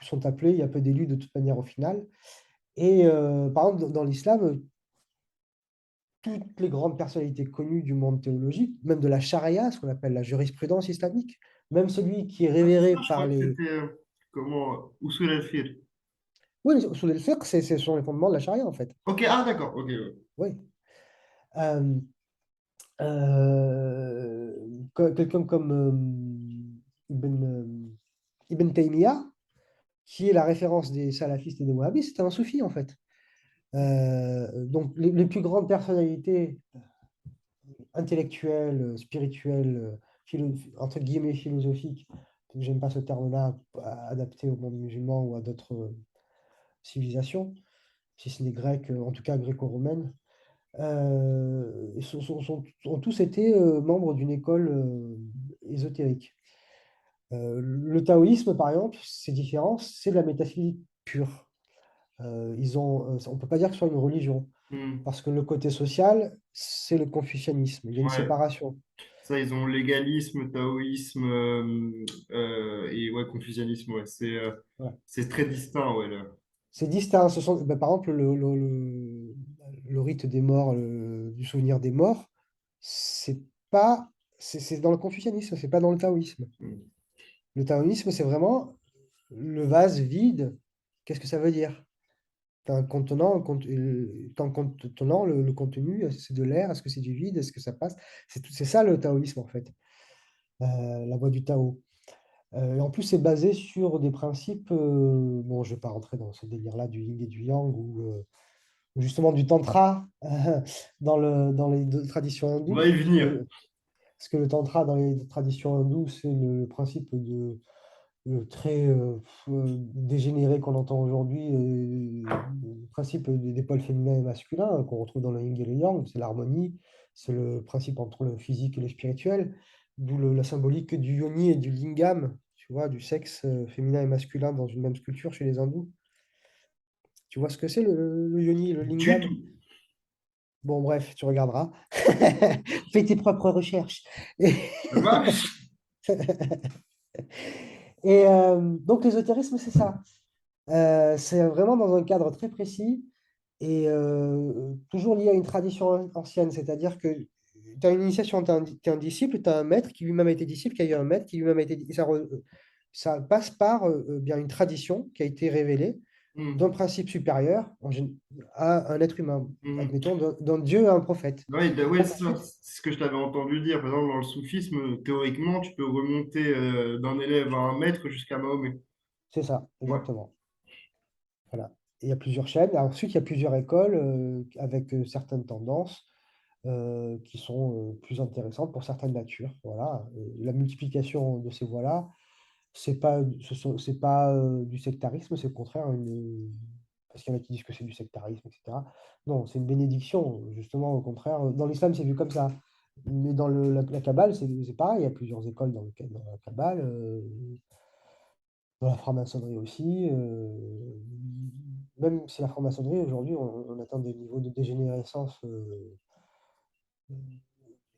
sont appelés. Il y a peu d'élus de toute manière au final. Et par exemple, dans l'islam, toutes les grandes personnalités connues du monde théologique, même de la charia, ce qu'on appelle la jurisprudence islamique, même celui qui est Ah, c'est révéré ça, je par crois que les... c'était comment Usul al-Fir. Oui, sous le fiqh, ce sont les fondements de la charia, en fait. Ok, ah d'accord, ok. Ouais. Oui. Euh, euh, Quelqu'un comme Ibn Taymiyyah, qui est la référence des salafistes et des wahhabistes, c'est un soufi, en fait. Donc, les plus grandes personnalités intellectuelles, spirituelles, entre guillemets philosophiques, j'aime pas ce terme-là, adapté au monde musulman ou à d'autres civilisations, si ce n'est grecques, en tout cas gréco-romaines, ont tous été membres d'une école ésotérique. Le taoïsme, par exemple, c'est différent, c'est de la métaphysique pure. On ne peut pas dire que ce soit une religion, Hmm. parce que le côté social, c'est le confucianisme. Il y a une Ouais. séparation. Ça, ils ont légalisme, taoïsme et ouais, confucianisme. Ouais. Voilà. C'est très distinct. Ouais, là. C'est distinct. Par exemple, le rite des morts, du souvenir des morts, c'est pas, c'est dans le confucianisme, c'est pas dans le taoïsme. Hmm. Le taoïsme, c'est vraiment le vase vide. Qu'est-ce que ça veut dire? T'as un contenant, t'as un contenant, le contenu, c'est de l'air, est-ce que c'est du vide, est-ce que ça passe? C'est ça le taoïsme, en fait, la voie du Tao. Et en plus, c'est basé sur des principes, bon, je ne vais pas rentrer dans ce délire-là du yin et du yang, ou justement du tantra dans les deux traditions On hindoues, va y venir. parce que le tantra dans les traditions hindoues, c'est le principe très dégénéré qu'on entend aujourd'hui, le principe des pôles féminins et masculins qu'on retrouve dans le yin et le yang, c'est l'harmonie, c'est le principe entre le physique et le spirituel, d'où la symbolique du yoni et du lingam, tu vois, du sexe féminin et masculin dans une même sculpture chez les hindous. Tu vois ce que c'est le yoni et le Du lingam? tout. Bon, bref, tu regarderas. Fais tes propres recherches. Et, La vache. donc, l'ésotérisme, c'est ça. C'est vraiment dans un cadre très précis et toujours lié à une tradition ancienne, c'est-à-dire que tu as une initiation, tu as un disciple, tu as un maître qui lui-même a été disciple, qui a eu un maître, qui lui-même a été... ça passe par bien une tradition qui a été révélée d'un Hmm. principe supérieur à un être humain, Hmm. admettons, d'un dieu à un prophète. Ouais, ouais, Donc c'est ça. ensuite, C'est ce que je t'avais entendu dire. Par exemple, dans le soufisme, théoriquement, tu peux remonter d'un élève à un maître jusqu'à Mahomet. c'est ça, Ouais. exactement. Voilà. Et il y a plusieurs chaînes. Et ensuite, il y a plusieurs écoles avec certaines tendances qui sont plus intéressantes pour certaines natures. Voilà. La multiplication de ces voies-là, c'est pas du sectarisme, c'est au contraire parce qu'il y en a qui disent que c'est du sectarisme, etc. Non, c'est une bénédiction, justement, au contraire. Dans l'islam, c'est vu comme ça. Mais dans la Kabbale, c'est pareil. Il y a plusieurs écoles dans la Kabbale, dans la franc-maçonnerie aussi. Même si la franc-maçonnerie, aujourd'hui, on atteint des niveaux de dégénérescence.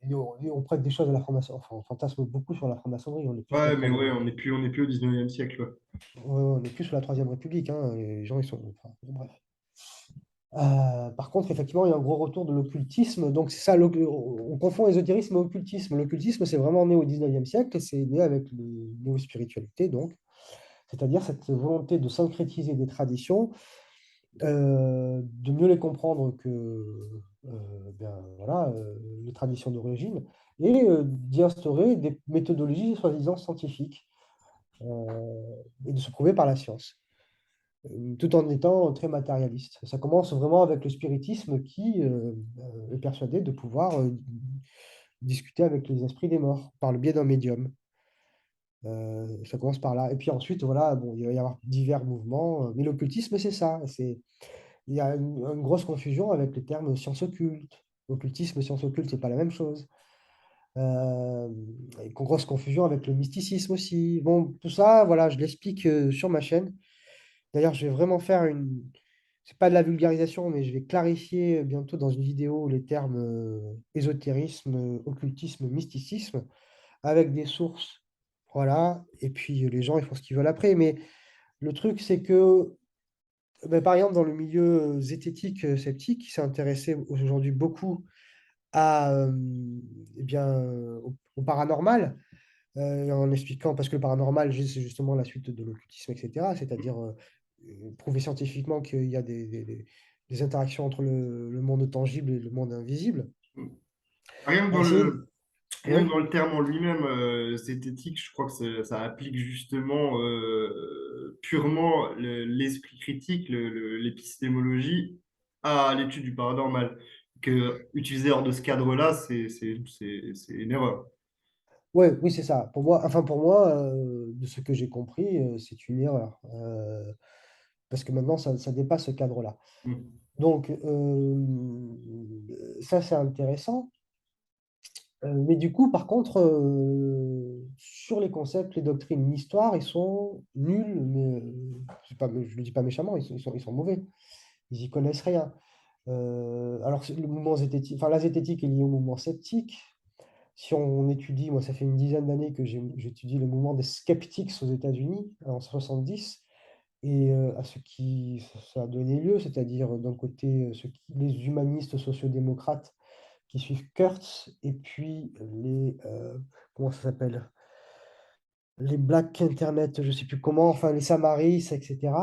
Et on prête des choses à la franc-maçonnerie. Enfin, on fantasme beaucoup sur la franc-maçonnerie. On est plus sur la Ouais, mais troisième ouais, République. on n'est plus au 19e siècle. Ouais. Ouais, on est plus sur la troisième République, hein. Les gens, ils sont. Enfin, bon, bref. Par contre, effectivement, il y a un gros retour de l'occultisme. Donc, c'est ça, on confond ésotérisme et occultisme. L'occultisme, c'est vraiment né au 19e siècle et c'est né avec les néo-spiritualités, donc. C'est-à-dire cette volonté de syncrétiser des traditions, de mieux les comprendre que voilà, les traditions d'origine, et d'y instaurer des méthodologies soi-disant scientifiques, et de se prouver par la science, tout en étant très matérialiste. Ça commence vraiment avec le spiritisme qui est persuadé de pouvoir discuter avec les esprits des morts par le biais d'un médium. Ça commence par là. Et puis ensuite, voilà, bon, il va y avoir divers mouvements. Mais l'occultisme, c'est ça. Il y a une grosse confusion avec le terme science occulte. Occultisme, science occulte, c'est pas la même chose. Euh, et une grosse confusion avec le mysticisme aussi. Bon, tout ça, voilà, je l'explique sur ma chaîne. D'ailleurs, je vais vraiment faire une. C'est pas de la vulgarisation, mais je vais clarifier bientôt dans une vidéo les termes ésotérisme, occultisme, mysticisme, avec des sources. Voilà. Et puis les gens, ils font ce qu'ils veulent après. Mais le truc, c'est que, ben, par exemple, dans le milieu zététique sceptique, qui s'est intéressé aujourd'hui beaucoup à, eh bien, au paranormal, en expliquant, parce que le paranormal, c'est justement la suite de l'occultisme, etc. C'est-à-dire prouver scientifiquement qu'il y a des interactions entre le monde tangible et le monde invisible. Rien que À dans essayer le, de- Rien que Oui, dans le terme en lui-même, zététique, je crois que ça applique justement purement l'esprit critique, l'épistémologie à l'étude du paranormal. Que utiliser hors de ce cadre-là, c'est une erreur. ouais, oui, c'est ça. Pour moi, de ce que j'ai compris, c'est une erreur. Parce que maintenant, ça dépasse ce cadre-là. Mm. Donc, ça, c'est intéressant. Mais du coup, par contre, sur les concepts, les doctrines, l'histoire, ils sont nuls, mais je ne le dis pas méchamment, ils sont mauvais. Ils y connaissent rien. Alors, le mouvement zététique, enfin, la zététique est liée au mouvement sceptique. Si on étudie, moi, ça fait une dizaine d'années que j'étudie le mouvement des skeptics aux États-Unis, en 70, et à ce qui ça a donné lieu, c'est-à-dire d'un côté, les humanistes sociodémocrates qui suivent Kurtz, et puis comment ça s'appelle? Les Black Internet, je ne sais plus comment, enfin les Samaris, etc.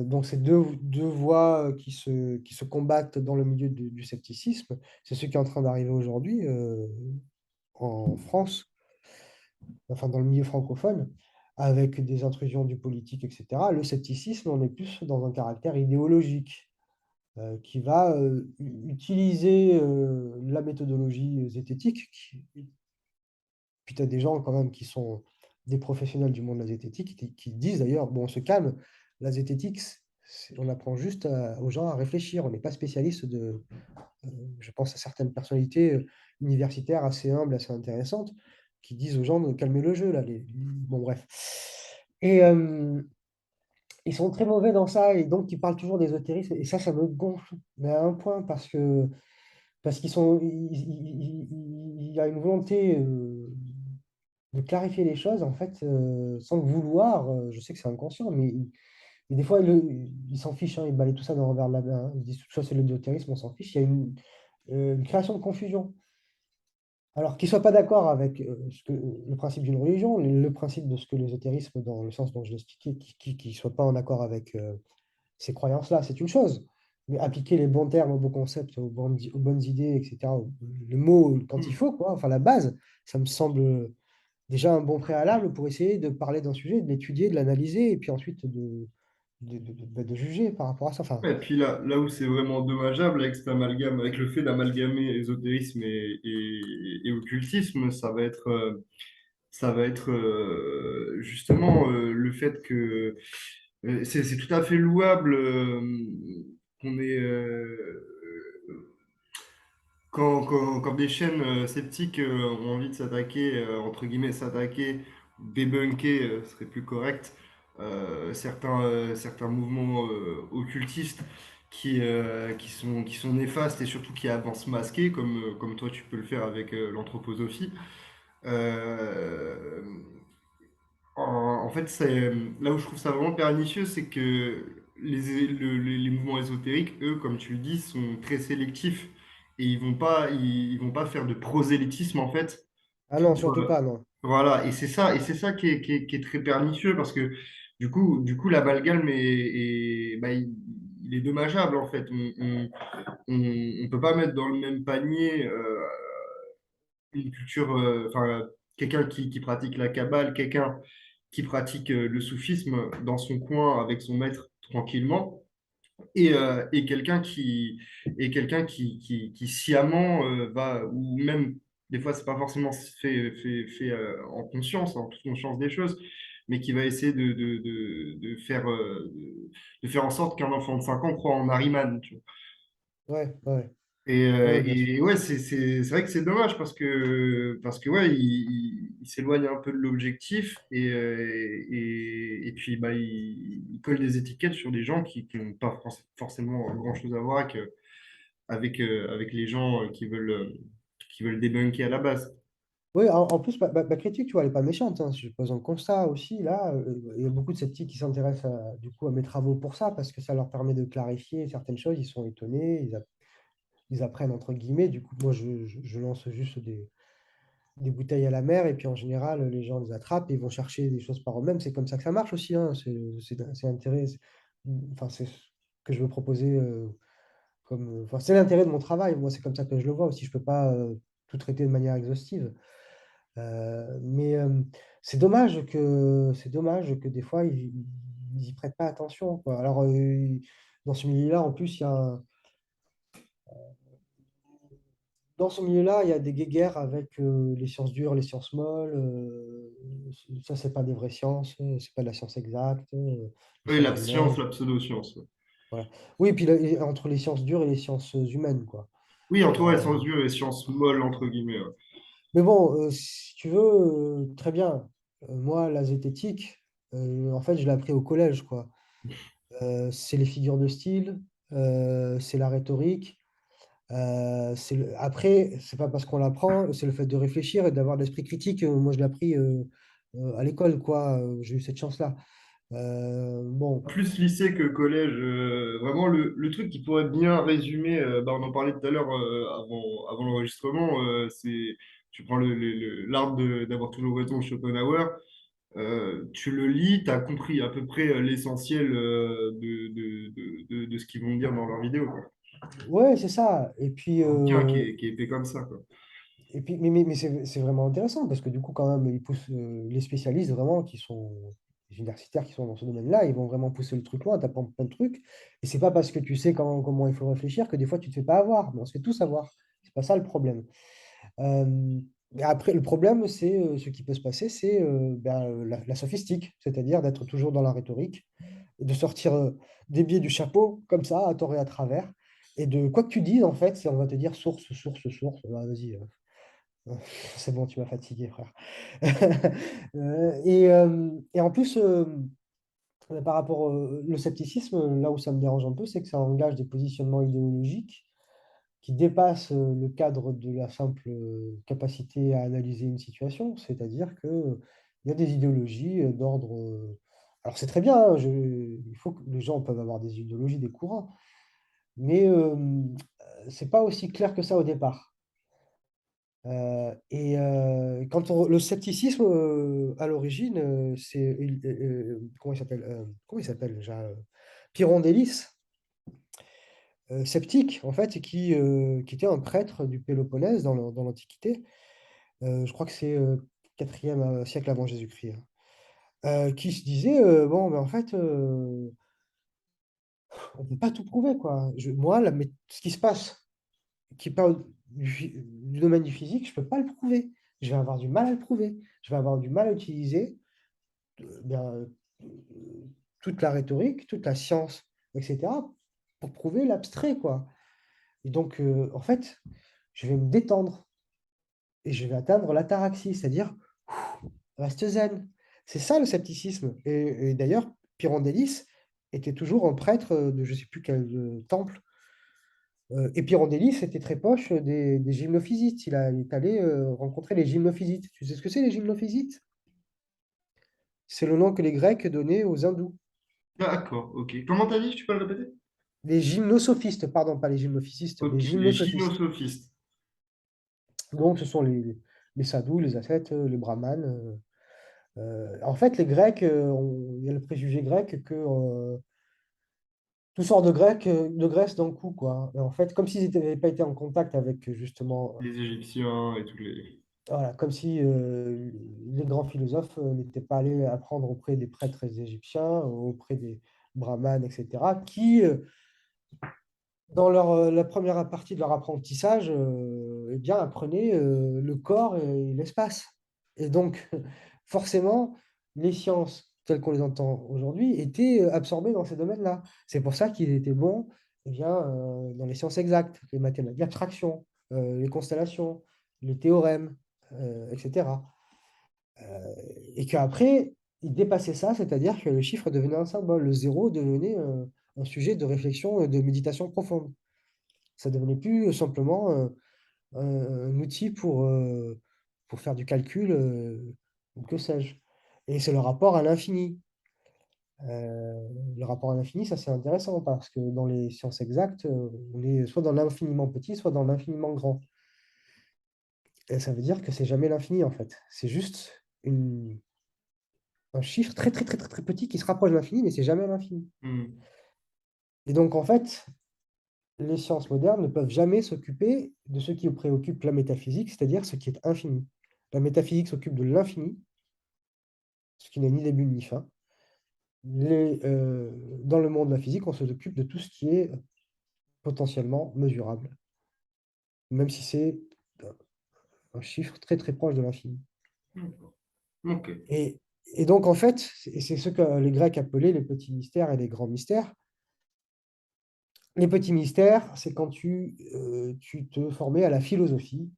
Donc, c'est deux voies qui se combattent dans le milieu du scepticisme. C'est ce qui est en train d'arriver aujourd'hui en France, enfin dans le milieu francophone, avec des intrusions du politique, etc. Le scepticisme, on est plus dans un caractère idéologique qui va utiliser la méthodologie zététique. Puis tu as des gens quand même qui sont des professionnels du monde de la zététique qui disent d'ailleurs, bon, on se calme, la zététique, on apprend juste aux gens à réfléchir, on n'est pas spécialiste je pense à certaines personnalités universitaires assez humbles, assez intéressantes, qui disent aux gens de calmer le jeu, là, bon bref. Et ils sont très mauvais dans ça, et donc ils parlent toujours d'ésotérisme, et ça me gonfle, mais à un point, parce il y a une volonté de clarifier les choses, en fait, sans le vouloir. Je sais que c'est inconscient, mais et des fois, ils s'en fichent, hein, ils balayent tout ça dans le revers de la main, hein. Ils disent tout ça, c'est l'ésotérisme, on s'en fiche. Il y a une création de confusion. Alors, qu'ils ne soient pas d'accord avec le principe d'une religion, le principe de ce que l'ésotérisme, dans le sens dont je l'expliquais, qui ne soient pas en accord avec ces croyances-là, c'est une chose. Mais appliquer les bons termes aux bons concepts, aux bonnes idées, etc., le mot quand il Mm. faut, quoi, enfin la base, ça me semble déjà un bon préalable pour essayer de parler d'un sujet, de l'étudier, de l'analyser, et puis ensuite de juger par rapport à ça. Enfin, Et puis là où c'est vraiment dommageable avec cet amalgame, avec le fait d'amalgamer ésotérisme et occultisme, ça va être justement le fait que c'est tout à fait louable qu'on ait quand des chaînes sceptiques ont envie de s'attaquer, entre guillemets, s'attaquer, débunker, serait plus correct, certains mouvements occultistes qui sont néfastes et surtout qui avancent masqués, comme toi tu peux le faire avec l'anthroposophie. Euh, En fait, là où je trouve ça vraiment pernicieux, c'est que les mouvements ésotériques, eux, comme tu le dis, sont très sélectifs et ils vont pas faire de prosélytisme en fait. ah non, Pour, surtout pas, non. voilà, et c'est ça qui est très pernicieux parce que du coup, l'amalgame bah, il est dommageable en fait. On peut pas mettre dans le même panier une culture, enfin, quelqu'un qui pratique la Kabbale, quelqu'un qui pratique le soufisme dans son coin avec son maître tranquillement, et quelqu'un qui sciemment va, ou même des fois, c'est pas forcément fait en conscience, en toute conscience des choses, mais qui va essayer de faire en sorte qu'un enfant de 5 ans croit en Harry-Man, tu vois. Ouais, ouais, ouais, bien sûr. Et ouais, c'est vrai que c'est dommage parce que ouais, il s'éloigne un peu de l'objectif et puis bah, il colle des étiquettes sur des gens qui n'ont pas forcément grand-chose à voir avec les gens qui veulent débunker à la base. Oui, en plus, ma critique, tu vois, elle n'est pas méchante, hein. Je pose un constat aussi, là. Il y a beaucoup de sceptiques qui s'intéressent du coup, à mes travaux pour ça, parce que ça leur permet de clarifier certaines choses. Ils sont étonnés, ils apprennent, entre guillemets. Du coup, moi, je lance juste des bouteilles à la mer, et puis en général, les gens les attrapent et ils vont chercher des choses par eux-mêmes. C'est comme ça que ça marche aussi, hein. C'est l'intérêt, enfin, c'est ce que je veux proposer enfin, c'est l'intérêt de mon travail. Moi, c'est comme ça que je le vois aussi. Je peux pas tout traiter de manière exhaustive. Mais c'est dommage que des fois, ils n'y prêtent pas attention, quoi. Alors, dans ce milieu-là, en plus, dans ce milieu-là, il y a des guéguerres avec les sciences dures, les sciences molles. Ça, c'est pas des vraies sciences, c'est pas de la science exacte, Oui, l'histoire la du science, monde. la pseudo-science. Ouais. Voilà. Oui, et puis entre les sciences dures et les sciences humaines, quoi. Oui, entre ouais, Euh, sciences dures et sciences molles, entre guillemets. Ouais. mais bon, si tu veux, très bien. Moi, la zététique, en fait, je l'ai appris au collège, quoi. C'est les figures de style, c'est la rhétorique. Après, c'est pas parce qu'on l'apprend, c'est le fait de réfléchir et d'avoir de l'esprit critique. Moi, je l'ai appris à l'école, quoi. J'ai eu cette chance-là. Bon, Plus lycée que collège, vraiment le truc qui pourrait bien résumer, bah, on en parlait tout à l'heure avant l'enregistrement, c'est tu prends l'art d'avoir toujours raison de Schopenhauer, tu le lis, tu as compris à peu près l'essentiel de ce qu'ils vont dire dans leur vidéo, quoi. ouais, c'est ça. Un bouquin qui est épais comme ça, quoi. Mais c'est vraiment intéressant parce que du coup, quand même, ils poussent les spécialistes vraiment qui sont les universitaires qui sont dans ce domaine-là, ils vont vraiment pousser le truc loin, t'apprends plein de trucs. Et c'est pas parce que tu sais comment il faut réfléchir que des fois tu te fais pas avoir, mais on se fait tous avoir. C'est pas ça le problème. Mais après, le problème, c'est ce qui peut se passer, c'est la sophistique, c'est-à-dire d'être toujours dans la rhétorique, de sortir des biais du chapeau comme ça, à tort et à travers. Et de quoi que tu dises, en fait, on va te dire source, source, source. Bah, vas-y, c'est bon, tu m'as fatigué, frère. Et en plus, par rapport au scepticisme, là où ça me dérange un peu, c'est que ça engage des positionnements idéologiques qui dépassent le cadre de la simple capacité à analyser une situation. C'est-à-dire que il y a des idéologies d'ordre. Alors c'est très bien, hein, il faut que les gens peuvent avoir des idéologies, des courants, mais c'est pas aussi clair que ça au départ. Le scepticisme, à l'origine, comment il s'appelle déjà? Pyrrhondélis, sceptique, en fait, qui était un prêtre du Péloponnèse dans l'Antiquité. Je crois que c'est 4e siècle avant Jésus-Christ, hein. Qui se disait, bon, mais en fait, on ne peut pas tout prouver, quoi. Moi, mais ce qui se passe, qui parle du domaine du physique, je ne peux pas le prouver. Je vais avoir du mal à le prouver. Je vais avoir du mal à utiliser bien, toute la rhétorique, toute la science, etc., pour prouver l'abstrait, quoi. Et donc, en fait, je vais me détendre et je vais atteindre l'ataraxie, c'est-à-dire reste zen. C'est ça le scepticisme. Et d'ailleurs, Pyrrhondélis était toujours un prêtre de je ne sais plus quel temple. Et Pyrrhondélis était très proche des gymnophysites. Il est allé rencontrer les gymnophysites. Tu sais ce que c'est les gymnophysites? C'est le nom que les Grecs donnaient aux hindous. D'accord, ok. Comment t'as dit, tu peux le répéter? Les gymnosophistes, pardon, pas les gymnophysistes, les Ok, les gymnosophistes. gynosophistes. Donc, ce sont les sadhus, les ascètes, les brahmanes. En fait, les Grecs, il y a le préjugé grec que tout sort de grec, de Grèce d'un coup, quoi. Et en fait, comme s'ils n'avaient pas été en contact avec justement, Les Égyptiens et tous les... voilà, comme si les grands philosophes n'étaient pas allés apprendre auprès des prêtres égyptiens, auprès des brahmanes, etc., qui, dans la première partie de leur apprentissage, eh bien, apprenait le corps et l'espace. Et donc, forcément, les sciences telles qu'on les entend aujourd'hui étaient absorbées dans ces domaines-là. C'est pour ça qu'ils étaient bons eh bien, dans les sciences exactes, les mathématiques, l'abstraction, les constellations, les théorèmes, etc. Et qu'après, ils dépassaient ça, c'est-à-dire que le chiffre devenait un symbole, le zéro devenait un sujet de réflexion et de méditation profonde. Ça devenait plus simplement un outil pour faire du calcul, ou que sais-je. Et c'est le rapport à l'infini. Le rapport à l'infini, ça c'est intéressant parce que dans les sciences exactes, on est soit dans l'infiniment petit, soit dans l'infiniment grand. Et ça veut dire que c'est jamais l'infini en fait. C'est juste un chiffre très très très très très petit qui se rapproche de l'infini, mais c'est jamais l'infini. Hmm. Et donc en fait, les sciences modernes ne peuvent jamais s'occuper de ce qui préoccupe la métaphysique, c'est-à-dire ce qui est infini. La métaphysique s'occupe de l'infini, ce qui n'a ni début ni fin. Dans le monde de la physique, on s'occupe de tout ce qui est potentiellement mesurable, même si c'est un chiffre très très proche de l'infini. D'accord. Ok. Et, et donc en fait, c'est ce que les Grecs appelaient les petits mystères et les grands mystères. Les petits mystères, c'est quand tu te formais à la philosophie,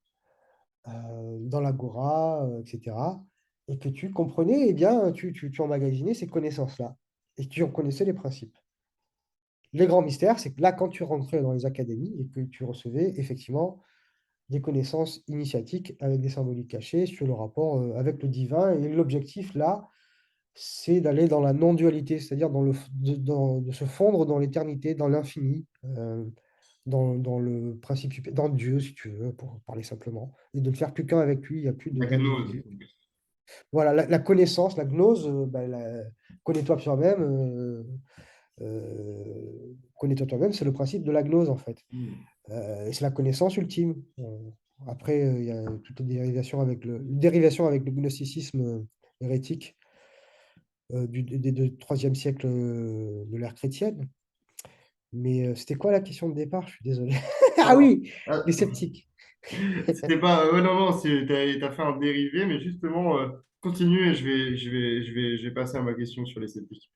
dans l'agora, etc. Et que tu comprenais, eh bien, tu emmagasinais ces connaissances-là. Et tu en connaissais les principes. Les grands mystères, c'est que là, quand tu rentrais dans les académies et que tu recevais effectivement des connaissances initiatiques avec des symboliques cachées sur le rapport avec le divin. Et l'objectif, là, c'est d'aller dans la non-dualité, c'est-à-dire de se fondre dans l'éternité, dans l'infini, dans le principe, dans Dieu, si tu veux, pour parler simplement, et de ne faire plus qu'un avec lui, il n'y a plus La gnose. d'individu. Voilà, la connaissance, la gnose, connais-toi toi-même, connais-toi toi-même, c'est le principe de la gnose, en fait. Hmm. Et c'est la connaissance ultime. Après, il y a toutes les dérivations avec dérivation avec le gnosticisme hérétique des 3e siècle de l'ère chrétienne. Mais c'était quoi la question de départ? Je suis désolé. Ah Alors, oui, les sceptiques. c'était pas. Ouais, non, non, t'as fait un dérivé, mais justement, continue et je vais passer à ma question sur les sceptiques.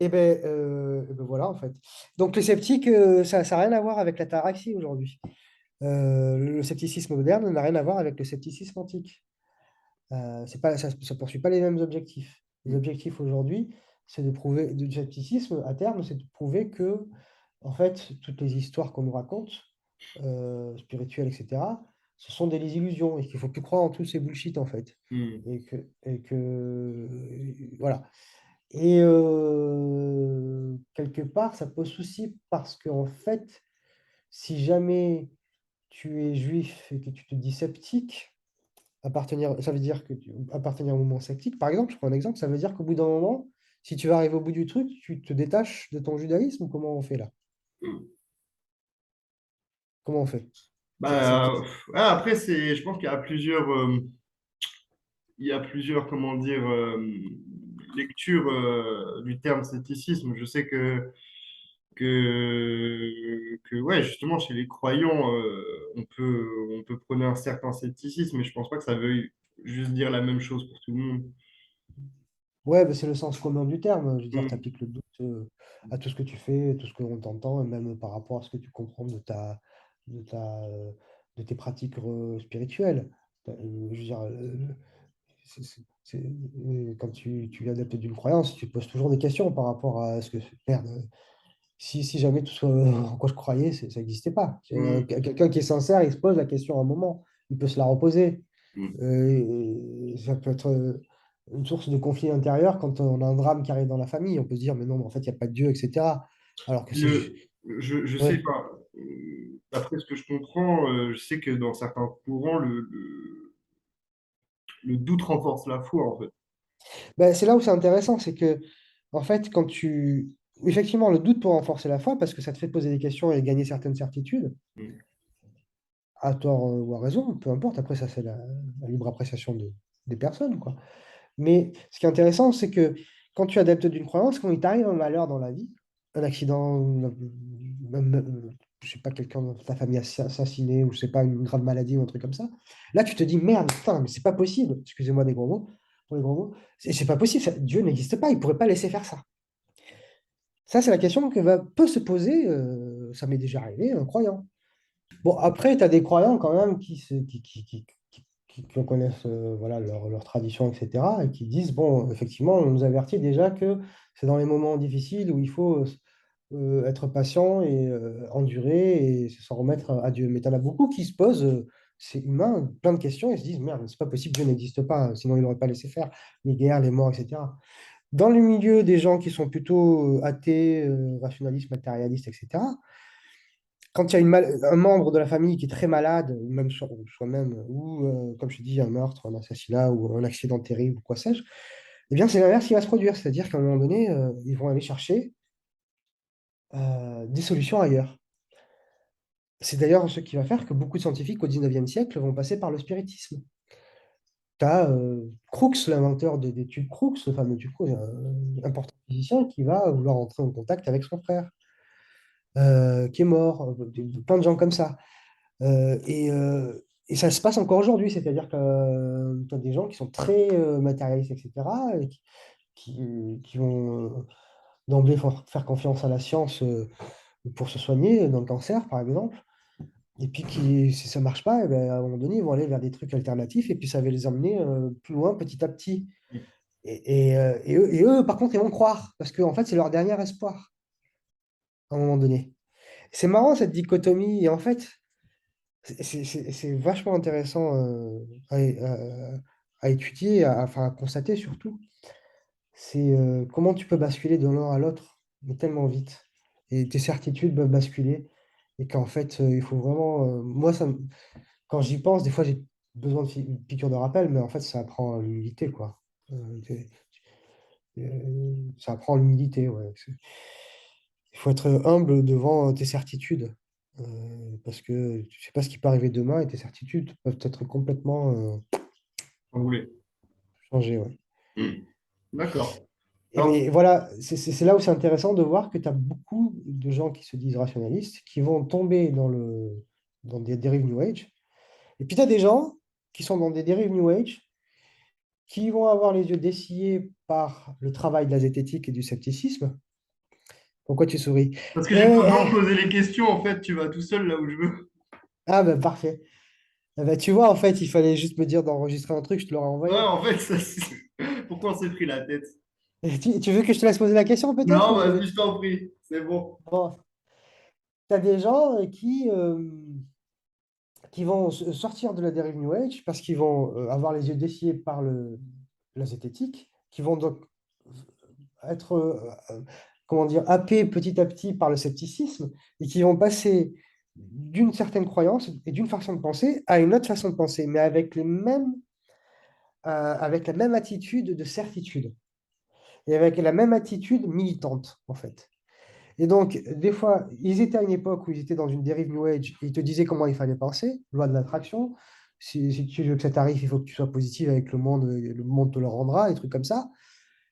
Eh ben voilà, en fait. Donc les sceptiques, ça n'a rien à voir avec la taraxie aujourd'hui. Le scepticisme moderne n'a rien à voir avec le scepticisme antique. C'est pas, ça ne poursuit pas les mêmes objectifs. Les Hmm. objectifs aujourd'hui, c'est de prouver, du scepticisme à terme, c'est de prouver que, en fait, toutes les histoires qu'on nous raconte, spirituelles, etc., ce sont des illusions et qu'il ne faut plus croire en tous ces bullshit, en fait. Hmm. Voilà. Et quelque part, ça pose souci parce qu'en fait, si jamais tu es juif et que tu te dis sceptique, ça veut dire que appartenir au mouvement sceptique, par exemple, je prends un exemple, ça veut dire qu'au bout d'un moment, si tu vas arriver au bout du truc, tu te détaches de ton judaïsme ou comment on fait là? Comment on fait? Bah, après, je pense qu'il y a comment dire, lectures du terme scepticisme. Je sais que ouais, justement, chez les croyants, on peut prôner un certain scepticisme, mais je pense pas que ça veuille juste dire la même chose pour tout le monde. Ouais, bah, c'est le sens commun du terme. Je veux dire, tu Mm. appliques le doute à tout ce que tu fais, tout ce qu'on t'entend, et même par rapport à ce que tu comprends de ta, euh, de tes pratiques spirituelles. Je veux dire, quand tu es adepte d'une croyance, tu te poses toujours des questions par rapport à ce que merde, si jamais tout ce en quoi je croyais, ça n'existait pas. Mm. Quelqu'un qui est sincère, il se pose la question à un moment, il peut se la reposer. Mm. Et ça peut être une source de conflit intérieur quand on a un drame qui arrive dans la famille. On peut se dire, mais non, mais en fait, il n'y a pas de Dieu, etc. Alors que c'est juste. Je sais Ouais. pas, d'après ce que je comprends, je sais que dans certains courants, le doute renforce la foi, en fait. Ben, c'est là où c'est intéressant, c'est que, en fait, quand tu. Effectivement, le doute peut renforcer la foi parce que ça te fait poser des questions et gagner certaines certitudes, Mm. à tort ou à raison, peu importe. Après, ça, c'est la libre appréciation des personnes, quoi. Mais ce qui est intéressant, c'est que quand tu es adepte d'une croyance, quand il t'arrive un malheur dans la vie, un accident, je sais pas, quelqu'un de ta famille assassiné, ou je sais pas, une grave maladie ou un truc comme ça. Là, tu te dis, merde, putain, mais c'est pas possible. Excusez-moi des gros mots, pour les gros mots. C'est pas possible. Dieu n'existe pas. Il pourrait pas laisser faire ça. Ça, c'est la question que peut se poser, ça m'est déjà arrivé, un croyant. Bon, après, tu as des croyants quand même qui connaissent voilà, leur tradition, etc., et qui disent, bon, effectivement, on nous avertit déjà que c'est dans les moments difficiles où il faut être patient et endurer et s'en remettre à Dieu. Mais tu en as beaucoup qui se posent, c'est humain, plein de questions et se disent, merde, c'est pas possible, Dieu n'existe pas, sinon il n'aurait pas laissé faire les guerres, les morts, etc. Dans le milieu des gens qui sont plutôt athées, rationalistes, matérialistes, etc., quand il y a un membre de la famille qui est très malade, ou même soi-même, ou comme je te dis, un meurtre, un assassinat ou un accident terrible, ou quoi sais-je, eh bien, c'est l'inverse qui va se produire. C'est-à-dire qu'à un moment donné, ils vont aller chercher des solutions ailleurs. C'est d'ailleurs ce qui va faire que beaucoup de scientifiques au 19e siècle vont passer par le spiritisme. Tu as Crookes, l'inventeur des tubes Crookes, le fameux tube Crookes, un important physicien qui va vouloir entrer en contact avec son frère, qui est mort, plein de gens comme ça. Et ça se passe encore aujourd'hui, c'est-à-dire que tu as des gens qui sont très matérialistes, etc., et qui vont d'emblée faire confiance à la science pour se soigner d'un cancer, par exemple. Et puis, si ça ne marche pas, eh ben, à un moment donné, ils vont aller vers des trucs alternatifs, et puis ça va les emmener plus loin petit à petit. Et eux, par contre, ils vont croire, parce qu'en fait, c'est leur dernier espoir, à un moment donné. C'est marrant, cette dichotomie, et en fait, c'est vachement intéressant à étudier, enfin, à constater surtout. C'est comment tu peux basculer de l'un à l'autre, mais tellement vite. Et tes certitudes peuvent basculer. Et qu'en fait, il faut vraiment. Moi, quand j'y pense, des fois, j'ai besoin de une piqûre de rappel, mais en fait, ça apprend l'humilité, quoi. Ça apprend l'humilité, ouais. Il faut être humble devant tes certitudes. Parce que tu ne sais pas ce qui peut arriver demain et tes certitudes peuvent être complètement Vous voulez. changées. Ouais. Hmm. D'accord. Mais Alors, voilà, c'est là où c'est intéressant de voir que tu as beaucoup de gens qui se disent rationalistes, qui vont tomber dans des dérives New Age. Et puis tu as des gens qui sont dans des dérives New Age, qui vont avoir les yeux dessillés par le travail de la zététique et du scepticisme. Pourquoi tu souris? parce que j'ai pas Eh, besoin de poser les questions, en fait, tu vas tout seul là où je veux. ah ben parfait. Eh ben, tu vois, en fait, il fallait juste me dire d'enregistrer un truc, je te l'aurais Ouais, envoyé. en fait, pourquoi on s'est pris la tête? Tu veux que je te laisse poser la question peut-être Non, ou... vas-y, je t'en prie, c'est bon. Bon, tu as des gens qui vont sortir de la dérive New Age parce qu'ils vont avoir les yeux dessillés par la zététique, qui vont donc être comment dire, happés petit à petit par le scepticisme et qui vont passer d'une certaine croyance et d'une façon de penser à une autre façon de penser, mais avec la même attitude de certitude et avec la même attitude militante, en fait. Et donc, des fois, ils étaient à une époque où ils étaient dans une dérive New Age, et ils te disaient comment il fallait penser, loi de l'attraction. Si tu veux que ça t'arrive, il faut que tu sois positif avec le monde te le rendra, des trucs comme ça.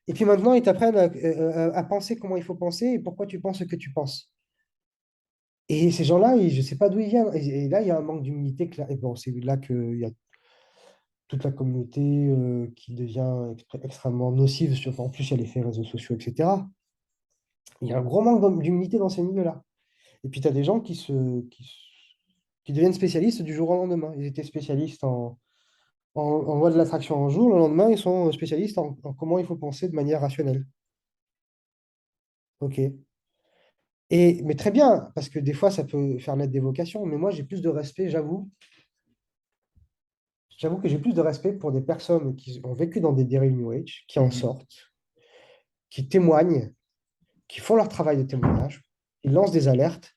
Et puis maintenant, ils t'apprennent à penser comment il faut penser et pourquoi tu penses ce que tu penses. Et ces gens-là, je ne sais pas d'où ils viennent. Et là, il y a un manque d'humilité. Et bon, c'est là qu'il y a toute la communauté qui devient extrêmement nocive. En plus, il y a l'effet réseaux sociaux, etc. Il y a un gros manque d'humilité dans ces milieux-là. Et puis, tu as des gens qui deviennent spécialistes du jour au lendemain. Ils étaient spécialistes en loi de l'attraction un jour, le lendemain, ils sont spécialistes en comment il faut penser de manière rationnelle. OK. Mais très bien, parce que des fois, ça peut faire naître des vocations. Mais moi, j'ai plus de respect, j'avoue. J'avoue que j'ai plus de respect pour des personnes qui ont vécu dans des dérives New Age, qui en Mhm. sortent, qui témoignent, qui font leur travail de témoignage, qui lancent des alertes,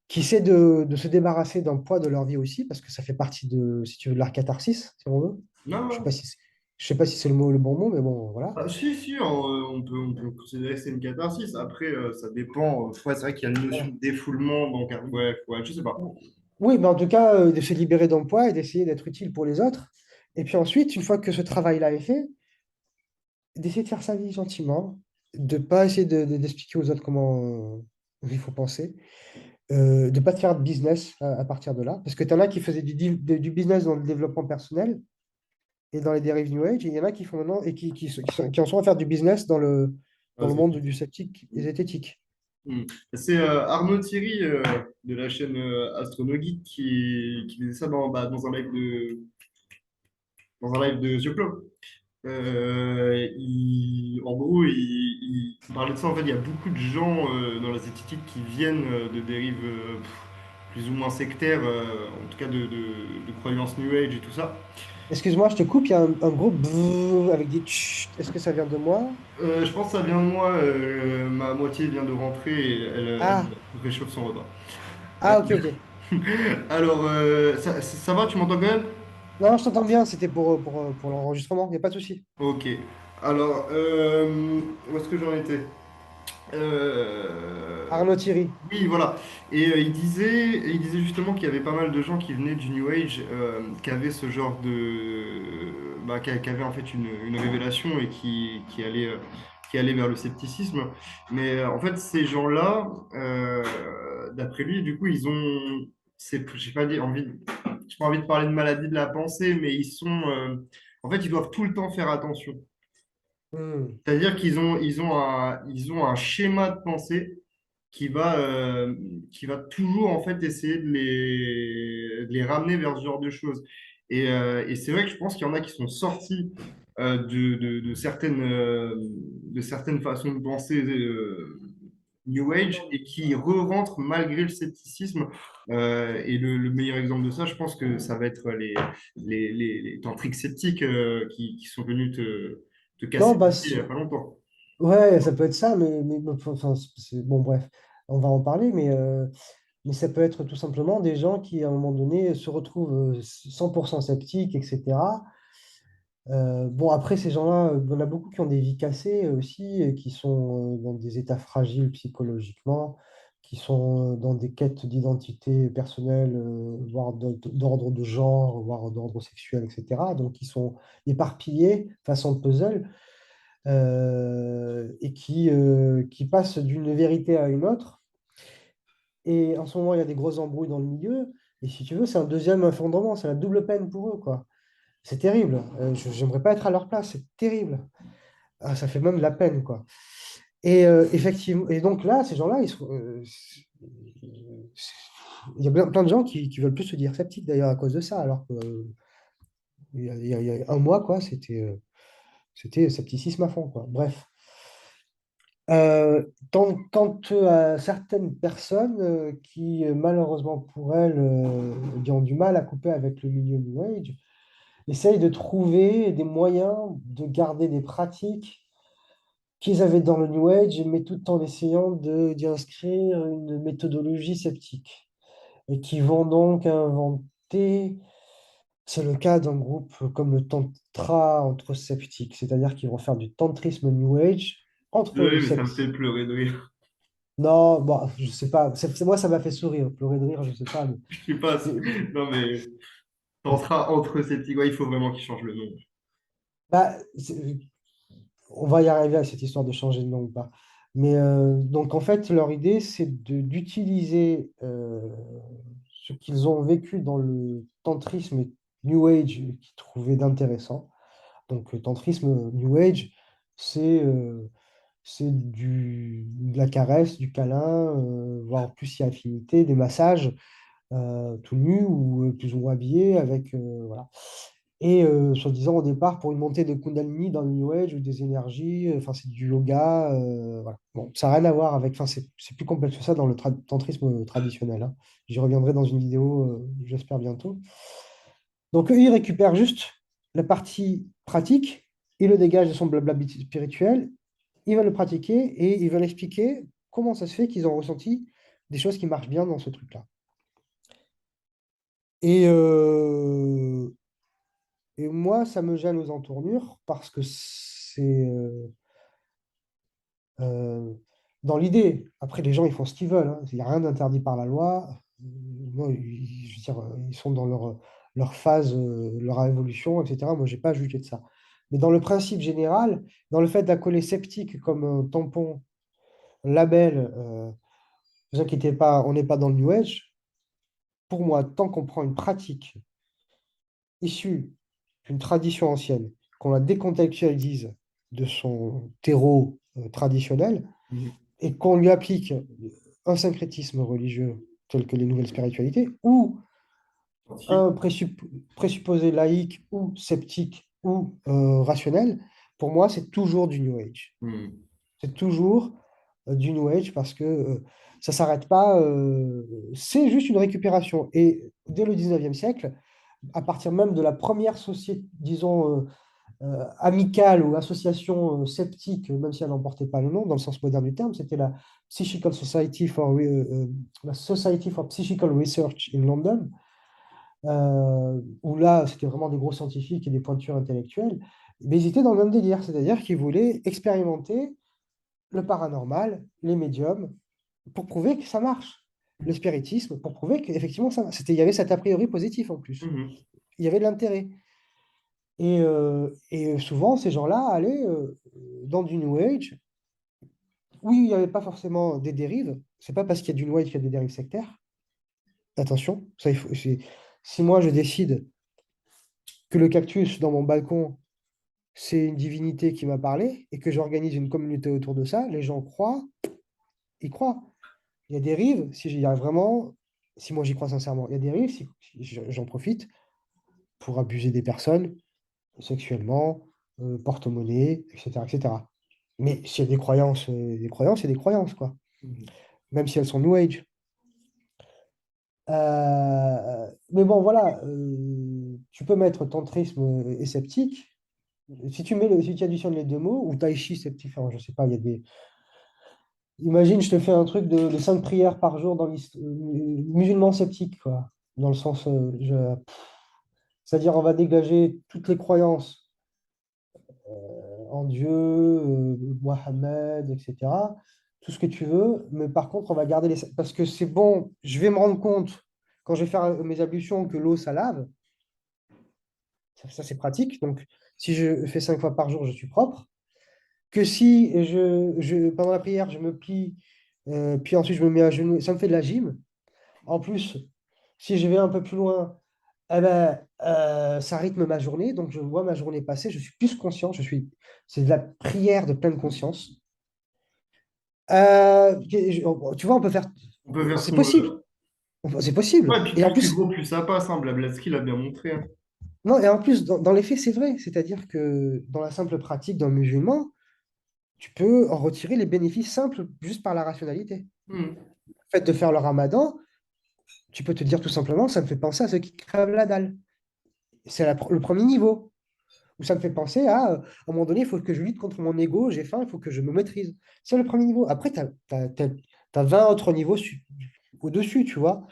qui essaient de se débarrasser d'un poids de leur vie aussi, parce que ça fait partie de, si tu veux, de leur catharsis, si on veut. Non, Je sais non. pas si c'est- je sais pas si c'est le bon mot, mais bon, voilà. Ah, si, si, on peut considérer que c'est une catharsis. Après, ça dépend. Ouais, c'est vrai qu'il y a une notion Voilà. de défoulement, donc, ouais, ouais, je sais pas. Oui, mais en tout cas, de se libérer d'un poids et d'essayer d'être utile pour les autres. Et puis ensuite, une fois que ce travail-là est fait, d'essayer de faire sa vie gentiment, de ne pas essayer d'expliquer aux autres comment il faut penser, de ne pas te faire de business à partir de là. Parce que tu en as qui faisaient du business dans le développement personnel et dans les dérives New Age, et il y en a qui font maintenant et qui en sont à faire du business Ah, dans le c'est monde du sceptique et zététique. Hmm. C'est Arnaud Thierry de la chaîne Astronogeek qui disait ça dans dans un live de Zioclo. En gros, il parlait de ça. En fait, il y a beaucoup de gens dans la zététique qui viennent de dérives plus ou moins sectaires, en tout cas de croyances New Age et tout ça. Excuse-moi, je te coupe, il y a un gros brrr avec des tchut. Est-ce que ça vient de moi? Je pense que ça vient de moi. Ma moitié vient de rentrer et Ah, elle réchauffe son repas. Euh, ah, ok, ok. alors, ça va, tu m'entends quand même? Non, je t'entends bien, c'était pour l'enregistrement, il n'y a pas de souci. Ok. Alors, où est-ce que j'en étais? Euh, Arnaud Thierry. Oui, voilà. Et il disait justement qu'il y avait pas mal de gens qui venaient du New Age, qui avaient ce genre qui avaient en fait une révélation et qui allaient vers le scepticisme. Mais en fait, ces gens-là, d'après lui, du coup, j'ai pas j'ai pas envie de parler de maladie de la pensée, mais en fait, ils doivent tout le temps faire attention. Hmm. C'est-à-dire ils ont un schéma de pensée qui va toujours en fait essayer de les ramener vers ce genre de choses. Et c'est vrai que je pense qu'il y en a qui sont sortis de certaines façons de penser New Age et qui re-rentrent malgré le scepticisme. Et le meilleur exemple de ça, je pense que ça va être les tantriques sceptiques qui sont venus te Non, casser bah, les pieds il n'y a pas longtemps. ouais, ça peut être ça, mais enfin, bon, bref, on va en parler, mais ça peut être tout simplement des gens qui, à un moment donné, se retrouvent 100% sceptiques, etc. Bon, après, ces gens-là, il y en a beaucoup qui ont des vies cassées aussi, et qui sont dans des états fragiles psychologiquement, qui sont dans des quêtes d'identité personnelle, voire d'ordre de genre, voire d'ordre sexuel, etc. Donc, ils sont éparpillés façon puzzle, et qui passent d'une vérité à une autre. Et en ce moment, il y a des grosses embrouilles dans le milieu. Et si tu veux, c'est un deuxième effondrement, c'est la double peine pour eux, quoi. C'est terrible. J'aimerais pas être à leur place, c'est terrible. Ah, ça fait même de la peine, quoi. Et effectivement, et donc là, ces gens-là, il y a plein de gens qui veulent plus se dire sceptiques d'ailleurs à cause de ça, alors que, il y a un mois, quoi, c'était scepticisme à fond, quoi. Bref. Quant à certaines personnes qui, malheureusement pour elles, eh bien, ont du mal à couper avec le milieu New Age, essayent de trouver des moyens de garder des pratiques qu'ils avaient dans le New Age, mais tout en essayant d'y inscrire une méthodologie sceptique. Et qui vont donc inventer, c'est le cas d'un groupe comme le Tantra entre sceptiques, c'est-à-dire qu'ils vont faire du tantrisme New Age entre Oui, mais ça me fait sceptiques. pleurer de rire. Non, bon, je sais pas. Moi, ça m'a fait sourire. Pleurer de rire, je sais pas. Je sais pas. Mais- Non, mais Tantra entre sceptiques, ouais, il faut vraiment qu'ils changent le nom. bah, on va y arriver à cette histoire de changer de nom ou pas. Mais donc, en fait, leur idée, c'est d'utiliser ce qu'ils ont vécu dans le tantrisme New Age qu'ils trouvaient d'intéressant. Donc, le tantrisme New Age, c'est de la caresse, du câlin, voire plus il y a affinité, des massages tout nus ou plus ou moins habillés avec, voilà. Et soi-disant au départ pour une montée de Kundalini dans le New Age ou des énergies, enfin c'est du yoga, voilà. Bon, ça n'a rien à voir avec, enfin c'est plus complexe que ça dans le tantrisme traditionnel, hein. J'y reviendrai dans une vidéo, j'espère bientôt. Donc eux, ils récupèrent juste la partie pratique, ils le dégagent de son blabla spirituel, ils veulent le pratiquer et ils veulent expliquer comment ça se fait qu'ils ont ressenti des choses qui marchent bien dans ce truc-là. Et, et moi, ça me gêne aux entournures parce que c'est euh, dans l'idée. Après, les gens, ils font ce qu'ils veulent, hein. Il n'y a rien d'interdit par la loi. Moi, je veux dire, ils sont dans leur phase, leur évolution, etc. Moi, je n'ai pas jugé de ça. Mais dans le principe général, dans le fait d'accoler sceptique comme un tampon, label, Ne vous inquiétez pas, on n'est pas dans le New Age. Pour moi, tant qu'on prend une pratique issue d'une tradition ancienne, qu'on la décontextualise de son terreau traditionnel Mhm. et qu'on lui applique un syncrétisme religieux tel que les nouvelles spiritualités ou Scientifique. un présupposé laïque ou sceptique ou rationnel, pour moi, c'est toujours du New Age. Mhm. C'est toujours du New Age parce que ça ne s'arrête pas. C'est juste une récupération. Et dès le 19e siècle, à partir même de la première société, disons, amicale ou association sceptique, même si elle n'emportait pas le nom dans le sens moderne du terme, c'était la Psychical Society la Society for Psychical Research in London, où là, c'était vraiment des gros scientifiques et des pointures intellectuelles. Mais ils étaient dans le même délire, c'est-à-dire qu'ils voulaient expérimenter le paranormal, les médiums, pour prouver que ça marche. Le spiritisme, pour prouver qu'effectivement ça marche. Il y avait cet a priori positif en plus. Mhm. Il y avait de l'intérêt. Et souvent, ces gens-là allaient dans du New Age. Oui, il n'y avait pas forcément des dérives. C'est pas parce qu'il y a du New Age qu'il y a des dérives sectaires. Attention, ça, si moi je décide que le cactus dans mon balcon, c'est une divinité qui m'a parlé et que j'organise une communauté autour de ça, les gens croient, ils croient. Il y a des dérives, si j'y arrive vraiment, si moi j'y crois sincèrement, il y a des dérives, si j'en profite pour abuser des personnes sexuellement, porte-monnaie, etc., etc. Mais s'il y a des croyances, c'est des croyances, quoi. Mhm. Même si elles sont New Age. Mais bon, voilà, tu peux mettre tantrisme et sceptique. Si tu additionnes les deux mots, ou tai chi sceptique, enfin, je sais pas, il y a des. Imagine, je te fais un truc de 5 prières par jour dans musulman sceptique, quoi. Dans le sens, c'est-à-dire, on va dégager toutes les croyances en Dieu, Mohammed, etc. Tout ce que tu veux, mais par contre, on va garder les. Parce que c'est bon, je vais me rendre compte, quand je vais faire mes ablutions, que l'eau, ça lave. Ça, c'est pratique. Donc, si je fais 5 fois par jour, je suis propre. Que si pendant la prière, je me plie, puis ensuite je me mets à genoux, ça me fait de la gym. En plus, si je vais un peu plus loin, eh ben, ça rythme ma journée, donc je vois ma journée passer, je suis plus conscient, c'est de la prière de pleine conscience. Tu vois, on peut faire, On peut faire c'est son. possible, c'est possible. Ouais, puis Et en plus c'est plus, gros, plus ça passe, hein. Blablaski l'a bien montré, hein. non, et en plus, dans les faits, c'est vrai. C'est-à-dire que dans la simple pratique d'un musulman, tu peux en retirer les bénéfices simples juste par la rationalité. Mhm. Le fait de faire le ramadan, tu peux te dire tout simplement, ça me fait penser à ceux qui crèvent la dalle. C'est le premier niveau. Ou ça me fait penser à un moment donné, il faut que je lutte contre mon ego, j'ai faim, il faut que je me maîtrise. C'est le premier niveau. Après, tu as 20 autres niveaux au-dessus, tu vois.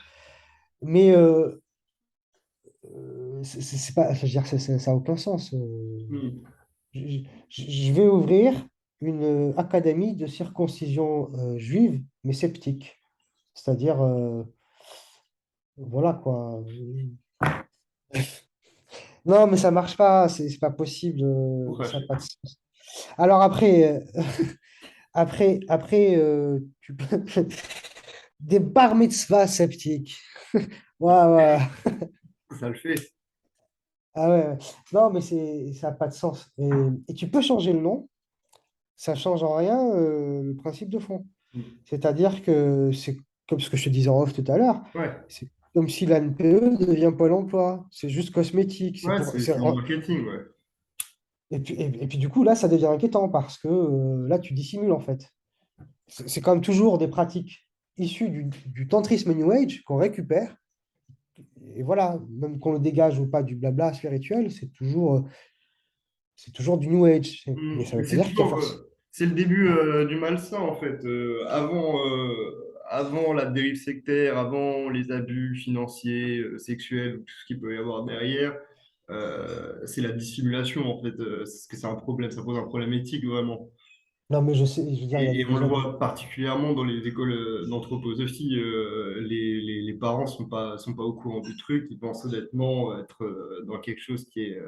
Mais c'est pas, je veux dire, ça n'a aucun sens. Mhm. Je vais ouvrir une académie de circoncision juive, mais sceptique. C'est-à-dire, voilà quoi. Non, mais ça marche pas, c'est pas possible, ça n'a Courageux. pas de sens. Alors après, après tu peux des bar mitzvahs sceptiques. Ouais, ouais. Ça le fait. Ah ouais, ouais. Non, mais ça n'a pas de sens. Et tu peux changer le nom, ça change en rien le principe de fond. Mhm. C'est-à-dire que c'est comme ce que je te disais en off tout à l'heure, Ouais, c'est comme si l'ANPE devient Pôle emploi. C'est juste cosmétique. ouais, c'est du marketing, ouais. Et puis du coup, là, ça devient inquiétant parce que là, tu dissimules en fait. C'est quand même toujours des pratiques issues du tantrisme New Age qu'on récupère. Et voilà, même qu'on le dégage ou pas du blabla spirituel, c'est toujours du New Age. Mais ça Mais veut pas c'est dire qu'il y a toujours, force. c'est le début du malsain en fait. Avant la dérive sectaire, avant les abus financiers, sexuels, tout ce qu'il peut y avoir derrière, c'est la dissimulation en fait. Parce que c'est un problème, ça pose un problème éthique vraiment. Non, mais je sais, je veux dire, il y a Et on des le abus. voit particulièrement dans les écoles d'anthroposophie. Les parents sont pas au courant du truc. Ils pensent honnêtement être dans quelque chose qui est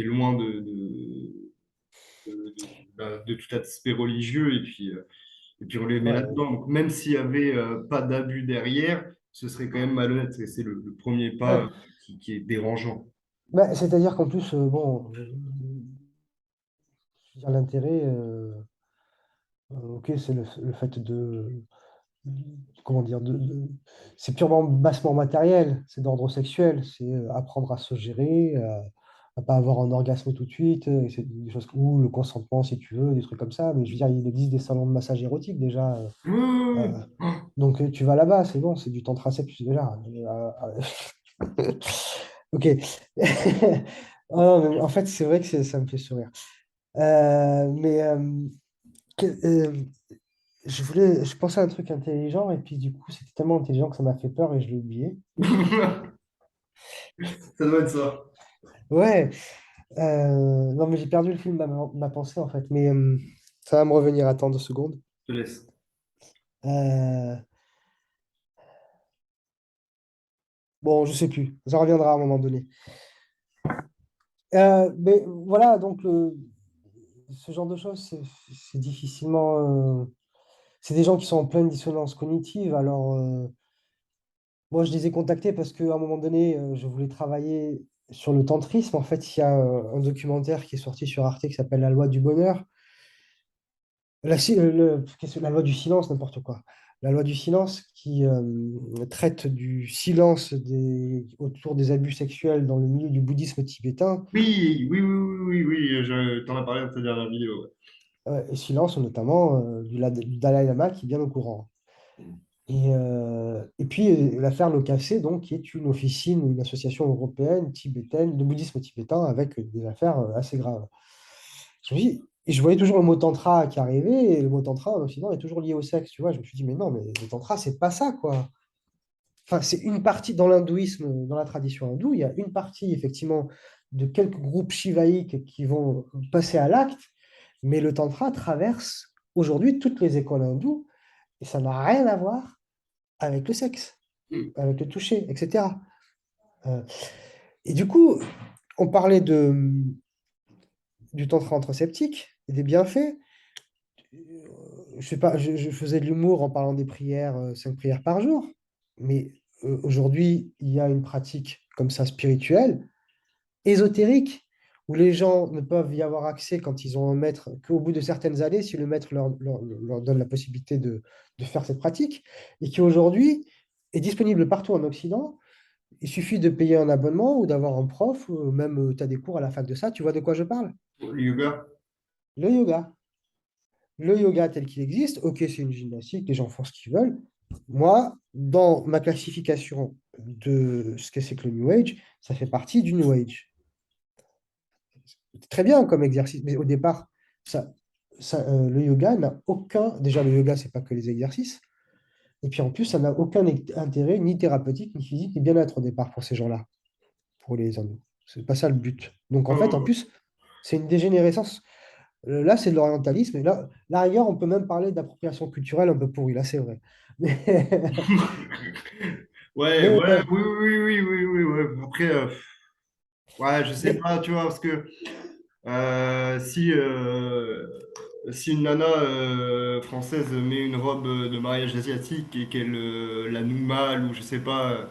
loin de tout aspect religieux. Et puis, et puis on les met Ouais. là-dedans. Donc même s'il y avait pas d'abus derrière, ce serait quand même malhonnête. C'est le premier pas Ouais. qui est dérangeant. Bah, c'est-à-dire qu'en plus, bon, je veux dire, l'intérêt, ok, c'est le fait comment dire, c'est purement bassement matériel, c'est d'ordre sexuel, c'est apprendre à se gérer, à pas avoir un orgasme tout de suite, et c'est des choses, ou le consentement si tu veux, des trucs comme ça. Mais je veux dire, il existe des salons de massage érotique déjà. Ouais, Euh, donc tu vas là-bas, c'est bon, c'est du tantracept déjà. Ok. Oh non, mais en fait, c'est vrai que ça me fait sourire. Mais que- euh, je pensais à un truc intelligent et puis du coup, c'était tellement intelligent que ça m'a fait peur et je l'ai oublié. ouais. Ça doit être ça. Ouais, non, mais j'ai perdu le film, ma pensée en fait. Mais ça va me revenir. Attends 2 secondes. Je te laisse. Euh, bon, je sais plus. Ça reviendra à un moment donné. Mais voilà, donc ce genre de choses, c'est difficilement. C'est des gens qui sont en pleine dissonance cognitive. Alors, moi, je les ai contactés parce qu'à un moment donné, je voulais travailler sur le tantrisme. En fait, il y a un documentaire qui est sorti sur Arte qui s'appelle La loi du bonheur. Qu'est-ce que la loi du silence, n'importe quoi. La loi du silence qui traite du silence autour des abus sexuels dans le milieu du bouddhisme tibétain, Oui, oui, oui, oui, oui, oui, t'en as parlé dans ta dernière vidéo. et silence notamment du Dalai Lama qui est bien au courant. Et puis l'affaire Locassé, donc, qui est une officine, une association européenne tibétaine de bouddhisme tibétain avec des affaires assez graves. Je me suis dit- et je voyais toujours le mot tantra qui arrivait, et le mot tantra en Occident est toujours lié au sexe, tu vois. Je me suis dit, mais non, mais le tantra, c'est pas ça, quoi. Enfin, c'est une partie dans l'hindouisme, dans la tradition hindoue, il y a une partie, effectivement, de quelques groupes shivaïques qui vont passer à l'acte, mais le tantra traverse aujourd'hui toutes les écoles hindoues, et ça n'a rien à voir avec le sexe, Ouais. avec le toucher, etc. Euh, et du coup, on parlait du tantra antiseptique et des bienfaits. Je sais pas, je faisais de l'humour en parlant des prières, 5 prières par jour, mais aujourd'hui, il y a une pratique comme ça spirituelle, ésotérique, où les gens ne peuvent y avoir accès quand ils ont un maître qu'au bout de certaines années, si le maître leur donne la possibilité de faire cette pratique, et qui aujourd'hui est disponible partout en Occident. Il suffit de payer un abonnement ou d'avoir un prof, ou même tu as des cours à la fac de ça. Tu vois de quoi je parle? Le yoga. Le yoga. Le yoga tel qu'il existe, ok, c'est une gymnastique, les gens font ce qu'ils veulent. Moi, dans ma classification de ce que c'est que le New Age, ça fait partie du New Age. C'est très bien comme exercice, mais au départ, le yoga n'a aucun. Déjà, le yoga, c'est pas que les exercices. Et puis en plus, ça n'a aucun intérêt, ni thérapeutique, ni physique, ni bien-être au départ pour ces gens-là, pour les hindous. C'est pas ça le but. Donc en fait, en Oh. plus, c'est une dégénérescence. Là, c'est de l'orientalisme. Et là, la rigueur, on peut même parler d'appropriation culturelle un peu pourrie. Là, c'est vrai. Mais, Ouais, mais ouais, oui, oui, oui, oui, oui, ouais. Après, ouais, je sais mais, pas, tu vois, parce que si, si une nana française met une robe de mariage asiatique et qu'elle la noue mal, ou je sais pas,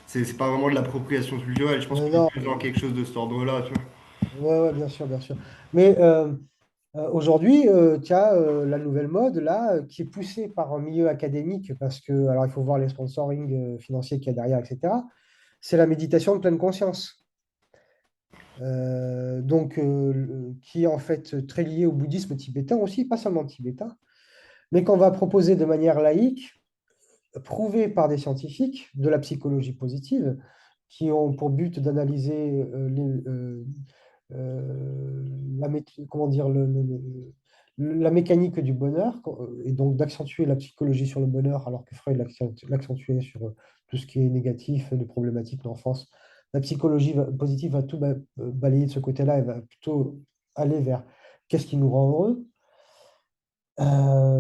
c'est pas vraiment de l'appropriation culturelle. Je pense qu'on est non, plus dans quelque chose de cet ordre-là, tu vois. ouais, ouais, bien sûr, bien sûr. Mais aujourd'hui, tu as la nouvelle mode là qui est poussée par un milieu académique parce que, alors il faut voir les sponsoring financiers qu'il y a derrière, etc. C'est la méditation de pleine conscience. Qui est en fait très liée au bouddhisme tibétain aussi, pas seulement tibétain, mais qu'on va proposer de manière laïque, prouvée par des scientifiques de la psychologie positive, qui ont pour but d'analyser comment dire, la mécanique du bonheur, et donc d'accentuer la psychologie sur le bonheur, alors que Freud l'accentuait sur tout ce qui est négatif, de problématiques d'enfance. La psychologie positive va tout balayer de ce côté-là et va plutôt aller vers qu'est-ce qui nous rend heureux.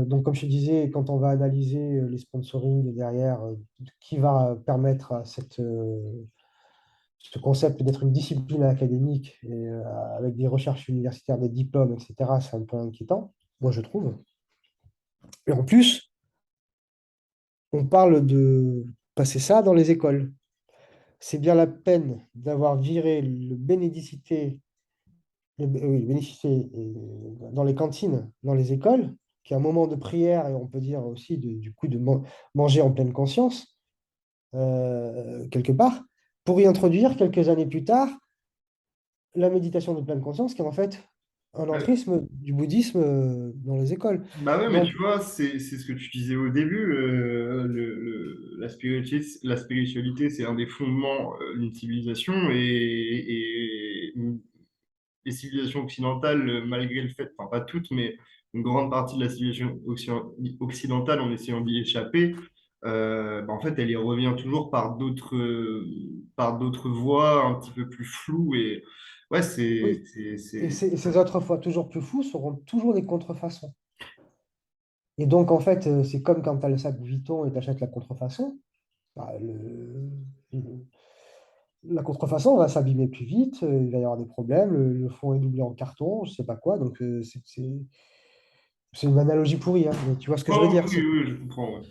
Donc, comme je te disais, quand on va analyser les sponsorings derrière, qui va permettre à ce concept d'être une discipline académique et, avec des recherches universitaires, des diplômes, etc., c'est un peu inquiétant, moi je trouve. Et en plus, on parle de passer ça dans les écoles. C'est bien la peine d'avoir viré le bénédicité, oui, bénéficier dans les cantines, dans les écoles, qui est un moment de prière et on peut dire aussi du coup de manger en pleine conscience, quelque part, pour y introduire quelques années plus tard la méditation de pleine conscience, qui est en fait un entrisme du bouddhisme dans les écoles. Bah ouais, mais Donc, tu vois, c'est ce que tu disais au début. La spiritualité, c'est un des fondements d'une civilisation et les civilisations occidentales, malgré le fait, enfin pas toutes, mais une grande partie de la civilisation occidentale, en essayant d'y échapper, bah, en fait, elle y revient toujours par d'autres voies un petit peu plus floues. Et ouais, oui, et ces autres fois toujours plus fous seront toujours des contrefaçons. Et donc, en fait, c'est comme quand tu as le sac Vuitton et tu achètes la contrefaçon. Bah, la contrefaçon va s'abîmer plus vite, il va y avoir des problèmes, le fond est doublé en carton, je sais pas quoi. Donc, c'est une analogie pourrie, hein, mais tu vois ce que je veux Oh, dire. oui, oui, je comprends. Ouais.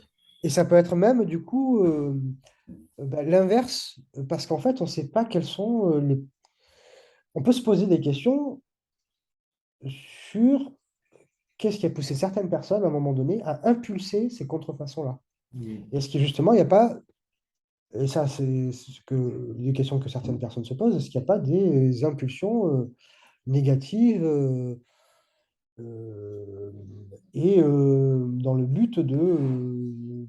Et ça peut être même, du coup, bah, l'inverse, parce qu'en fait, on ne sait pas quels sont les. On peut se poser des questions sur qu'est-ce qui a poussé certaines personnes, à un moment donné, à impulser ces contrefaçons-là. Mm. Et est-ce que justement, il n'y a pas. Et ça, c'est ce que, des questions que certaines personnes se posent. Est-ce qu'il n'y a pas des impulsions négatives euh, et dans le but de...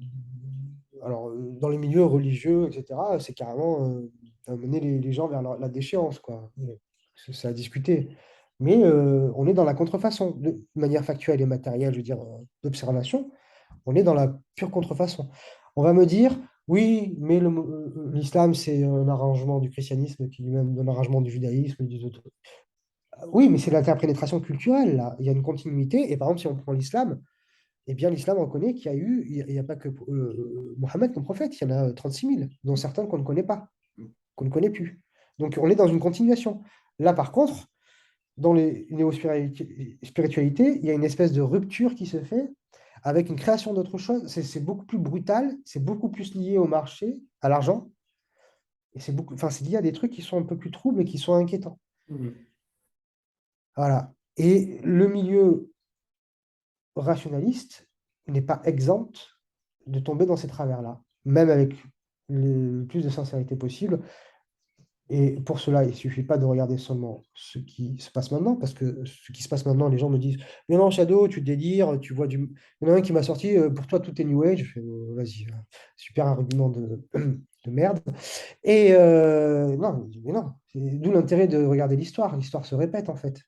alors, dans les milieux religieux, etc., c'est carrément amener les gens vers la déchéance, quoi. C'est à discuter. Mais on est dans la contrefaçon, de manière factuelle et matérielle, je veux dire, d'observation. On est dans la pure contrefaçon. On va me dire, oui, mais l'islam, c'est un arrangement du christianisme qui est lui-même un arrangement du judaïsme. Oui, mais c'est l'interprétation culturelle, là. Il y a une continuité. Et par exemple, si on prend l'islam, eh bien, l'islam reconnaît qu'il y a eu, il n'y a pas que Mohammed comme prophète, il y en a 36 000, dont certains qu'on ne connaît pas, qu'on ne connaît plus. Donc, on est dans une continuation. Là, par contre, dans les néo-spiritualités, il y a une espèce de rupture qui se fait avec une création d'autre chose. C'est beaucoup plus brutal, c'est beaucoup plus lié au marché, à l'argent, et c'est beaucoup, enfin, c'est lié à des trucs qui sont un peu plus troubles et qui sont inquiétants. Mm. Voilà. Et le milieu rationaliste n'est pas exempt de tomber dans ces travers-là, même avec le plus de sincérité possible. Et pour cela, il ne suffit pas de regarder seulement ce qui se passe maintenant, parce que ce qui se passe maintenant, les gens me disent, mais non, Shadow, tu délires, tu vois du. Il y en a un qui m'a sorti, pour toi, tout est New Age. Je fais, vas-y, super argument de merde. Et non, je dis, mais non, c'est d'où l'intérêt de regarder l'histoire. L'histoire se répète, en fait.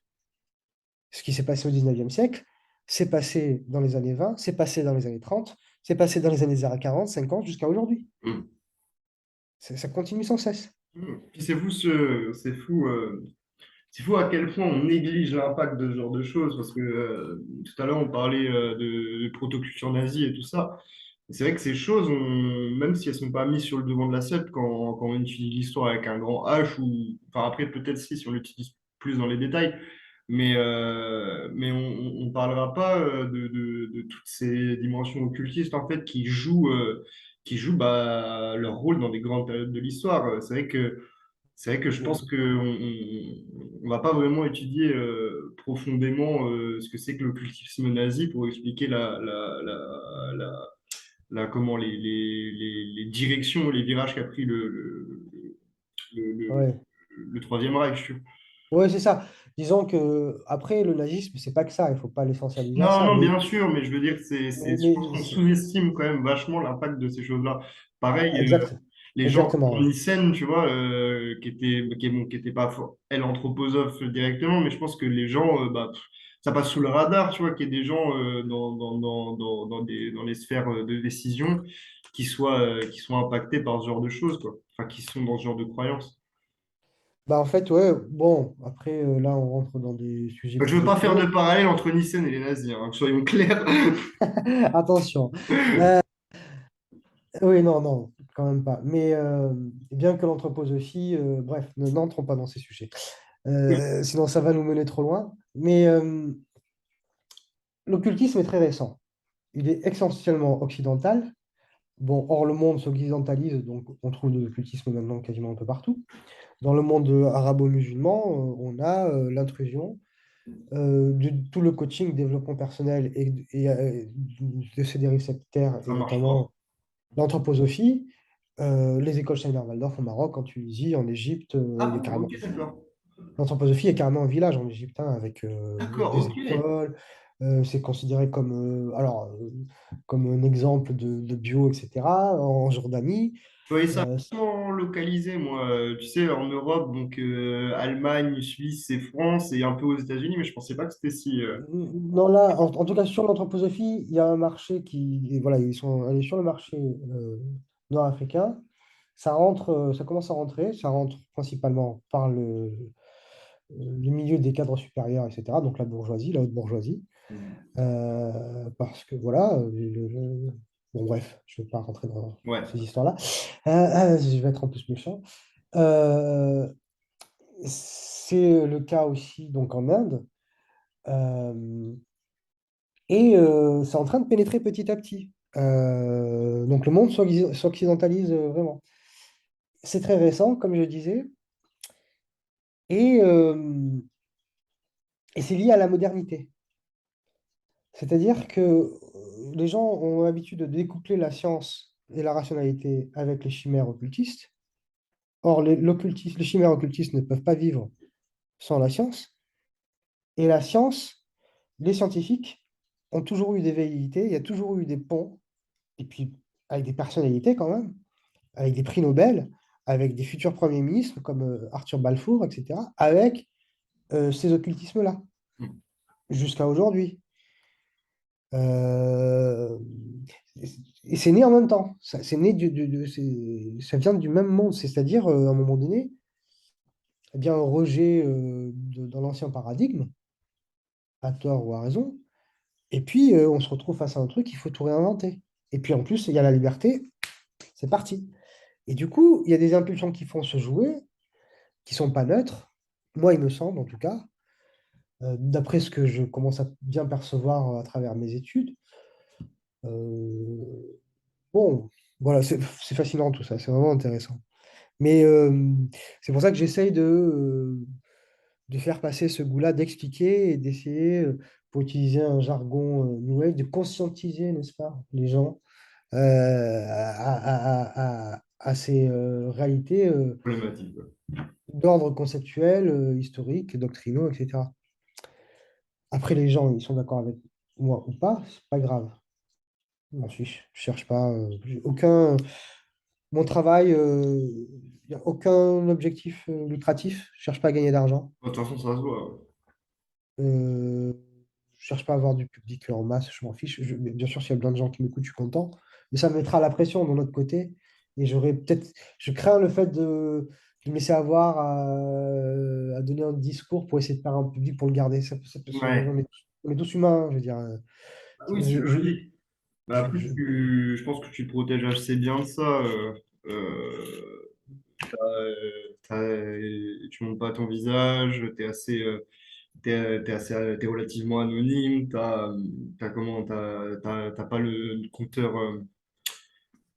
Ce qui s'est passé au 19e siècle, c'est passé dans les années 20, c'est passé dans les années 30, c'est passé dans les années 40, 50, jusqu'à aujourd'hui. Mm. Ça continue sans cesse. Mm. Puis c'est fou à quel point on néglige l'impact de ce genre de choses, parce que tout à l'heure on parlait de protoculture nazie et tout ça. Et c'est vrai que ces choses, même si elles sont pas mises sur le devant de la scène quand on étudie l'histoire avec un grand H, ou enfin après peut-être si on l'utilise plus dans les détails, mais on parlera pas de toutes ces dimensions occultistes en fait qui jouent bah, leur rôle dans des grandes périodes de l'histoire. C'est vrai que je pense qu'on on va pas vraiment étudier profondément ce que c'est que l'occultisme nazi pour expliquer comment les directions, les virages qu'a pris le, le, Ouais. le Troisième Reich. Tu vois. Ouais, c'est ça. Disons que après le nazisme, c'est pas que ça. Il faut pas l'essentialiser à Non, ça. non, bien sûr, mais je veux dire, je pense qu'on C'est- sous-estime quand même vachement l'impact de ces choses-là. Pareil, exact, les gens exactement. comme Ouais. Nyssen, tu vois, bon, qui était pas, elle, anthroposophe directement, mais je pense que les gens, bah, ça passe sous le radar, tu vois, qu'il y ait des gens dans les sphères de décision qui soient impactés par ce genre de choses, quoi. Enfin, qui sont dans ce genre de croyances. Bah, en fait, ouais, bon, après, là, on rentre dans des sujets Je plus veux pas faire de obscurs. parallèle entre Nyssen et les nazis, hein, soyons clairs. Attention. Oui, non, non, quand même pas. Mais bien que l'anthroposophie, bref, ne n'entrons pas dans ces sujets. Sinon, ça va nous mener trop loin. Mais l'occultisme est très récent. il est essentiellement occidental. Bon, or, le monde s'occidentalise, donc on trouve de l'occultisme maintenant quasiment un peu partout. Dans le monde arabo-musulman, on a l'intrusion de tout le coaching, développement personnel de ces dérives sectaires, Ça et marche pas. notamment l'anthroposophie, les écoles Steiner-Waldorf au Maroc, en Tunisie, en Égypte, Ah il y a bon, carrément... ok, d'accord. L'anthroposophie est carrément un village en Égypte, hein, avec D'accord, des ok. écoles. C'est considéré comme, comme un exemple de bio, etc. En Jordanie, Je voyais ça euh, vraiment localisé, moi. Tu sais, en Europe, donc Allemagne, Suisse et France, et un peu aux États-Unis, mais je pensais pas que c'était si. non, là, en tout cas, sur l'anthroposophie, il y a un marché qui, et voilà, ils sont allés sur le marché nord-africain. Ça commence à rentrer. Ça rentre principalement par le milieu des cadres supérieurs, etc. Donc la bourgeoisie, la haute bourgeoisie. Parce que voilà, bon, bref, je ne vais pas rentrer dans Ouais. ces histoires-là. Je vais être en plus méchant. Euh, c'est le cas aussi donc en Inde. Euh, c'est en train de pénétrer petit à petit. Donc le monde s'occidentalise vraiment. C'est très récent, comme je disais, et, euh, et c'est lié à la modernité. C'est-à-dire que les gens ont l'habitude de découpler la science et la rationalité avec les chimères occultistes. Or, les chimères occultistes ne peuvent pas vivre sans la science. Et la science, les scientifiques ont toujours eu des velléités, il y a toujours eu des ponts, et puis avec des personnalités quand même, avec des prix Nobel, avec des futurs premiers ministres comme Arthur Balfour, etc., avec ces occultismes-là, jusqu'à aujourd'hui. Euh, et c'est né en même temps. C'est né ça vient du même monde. C'est-à-dire, à un moment donné, eh bien, un rejet dans l'ancien paradigme, à tort ou à raison. Et puis, on se retrouve face à un truc, il faut tout réinventer. Et puis, en plus, il y a la liberté, c'est parti. Et du coup, il y a des impulsions qui font se jouer, qui sont pas neutres. Moi, il me semble, en tout cas, d'après ce que je commence à bien percevoir à travers mes études. Euh, bon, voilà, c'est fascinant tout ça, c'est vraiment intéressant. Mais c'est pour ça que j'essaye de faire passer ce goût-là, d'expliquer et d'essayer, pour utiliser un jargon New Age, de conscientiser, n'est-ce pas, les gens à ces réalités Problématique, quoi. d'ordre conceptuel, historique, doctrinaux, etc. Après, les gens, ils sont d'accord avec moi ou pas, c'est pas grave. Je m'en fiche. Je cherche pas. J'ai aucun. Mon travail, il n'y a aucun objectif lucratif. Je cherche pas à gagner d'argent. De toute façon, ça se voit. Ouais. Euh, je cherche pas à avoir du public en masse. Je m'en fiche. Bien sûr, s'il y a plein de gens qui m'écoutent, je suis content. Mais ça me mettra la pression de l'autre côté. Et j'aurais peut-être. Je crains le fait de me laisser avoir à donner un discours pour essayer de faire un public pour le garder. Ouais. On est tous humains, je veux dire. Ah oui, c'est logique. Bah, après, Je- je pense que tu te protèges assez bien de ça. Euh, tu montes pas ton visage, t'es relativement anonyme, t'as pas le compteur,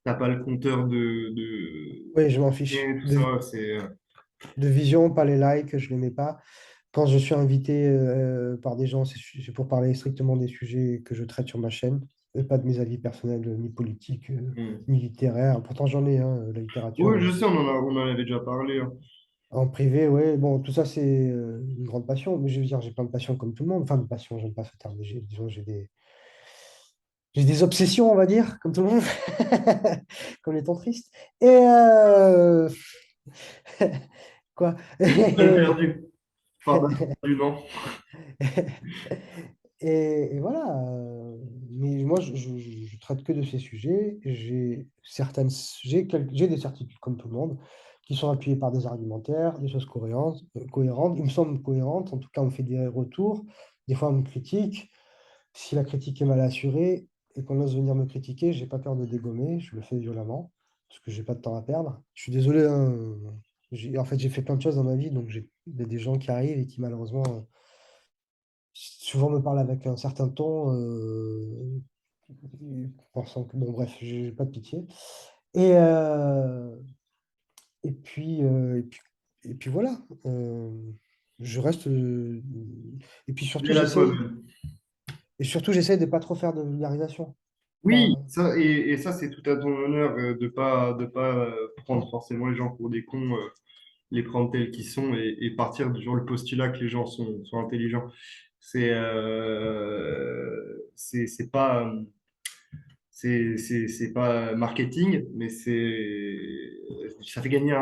t'as pas le compteur Oui, je m'en fiche. et tout ça, c'est, De vision, pas les likes, je ne les mets pas. Quand je suis invité par des gens, c'est pour parler strictement des sujets que je traite sur ma chaîne, et pas de mes avis personnels, ni politiques, hmm. ni littéraires. Pourtant, j'en ai, hein, la littérature. Oui, je sais, on en avait déjà parlé, hein. En privé, ouais, bon, tout ça, c'est une grande passion. Mais je veux dire, j'ai plein de passions comme tout le monde. Enfin, de passion, j'aime pas ce terme, mais disons, j'ai des obsessions, on va dire, comme tout le monde, comme les tristes. Et quoi? Balle perdue. Enfin, balle perdue, non. Et voilà. Mais moi, je traite que de ces sujets. J'ai des certitudes comme tout le monde qui sont appuyées par des argumentaires, des choses cohérentes. Ils me semblent cohérentes. En tout cas, on me fait des retours. Des fois, on me critique. Si la critique est mal assurée et qu'on ose venir me critiquer, j'ai pas peur de dégommer. Je le fais violemment parce que j'ai pas de temps à perdre. Je suis désolé, hein. En fait, j'ai fait plein de choses dans ma vie, donc il y a des gens qui arrivent et qui malheureusement souvent me parle avec un certain ton pensant que, bon, bref, j'ai pas de pitié. Et, euh, et puis, et puis voilà. Je reste. Et puis surtout, Fidèle à j'essaye. toi-même. Et surtout, j'essaye de pas trop faire de vulgarisation. Oui, Pas, ça, et ça, c'est tout à ton honneur de pas prendre forcément les gens pour des cons, les prendre tels qu'ils sont et partir sur le postulat que les gens sont intelligents. C'est pas, c'est pas marketing, mais ça fait gagner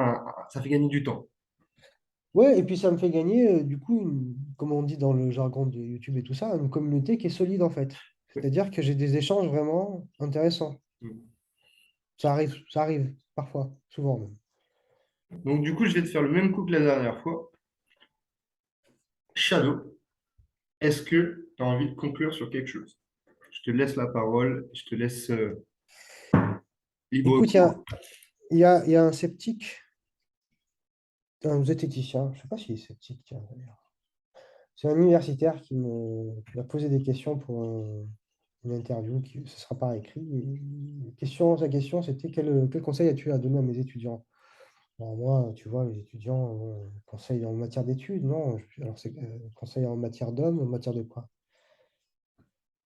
ça fait gagner du temps. ouais, et puis ça me fait gagner, du coup, comme on dit dans le jargon de YouTube et tout ça, une communauté qui est solide en fait. C'est-à-dire que j'ai des échanges vraiment intéressants. Ça arrive parfois, souvent même. Donc, du coup, je vais te faire le même coup que la dernière fois. Shadow, est-ce que tu as envie de conclure sur quelque chose? Je te laisse la parole, je te laisse libre Écoute, cours. il y a un sceptique, un zététicien, je ne sais pas s'il est sceptique, tiens, d'ailleurs. C'est un universitaire qui m'a posé des questions pour une interview, ce ne sera pas écrit. Sa question, c'était quel conseil as-tu à donner à mes étudiants? Alors moi, tu vois, les étudiants, conseil en matière d'études, non? Alors c'est conseil en matière d'homme, en matière de quoi?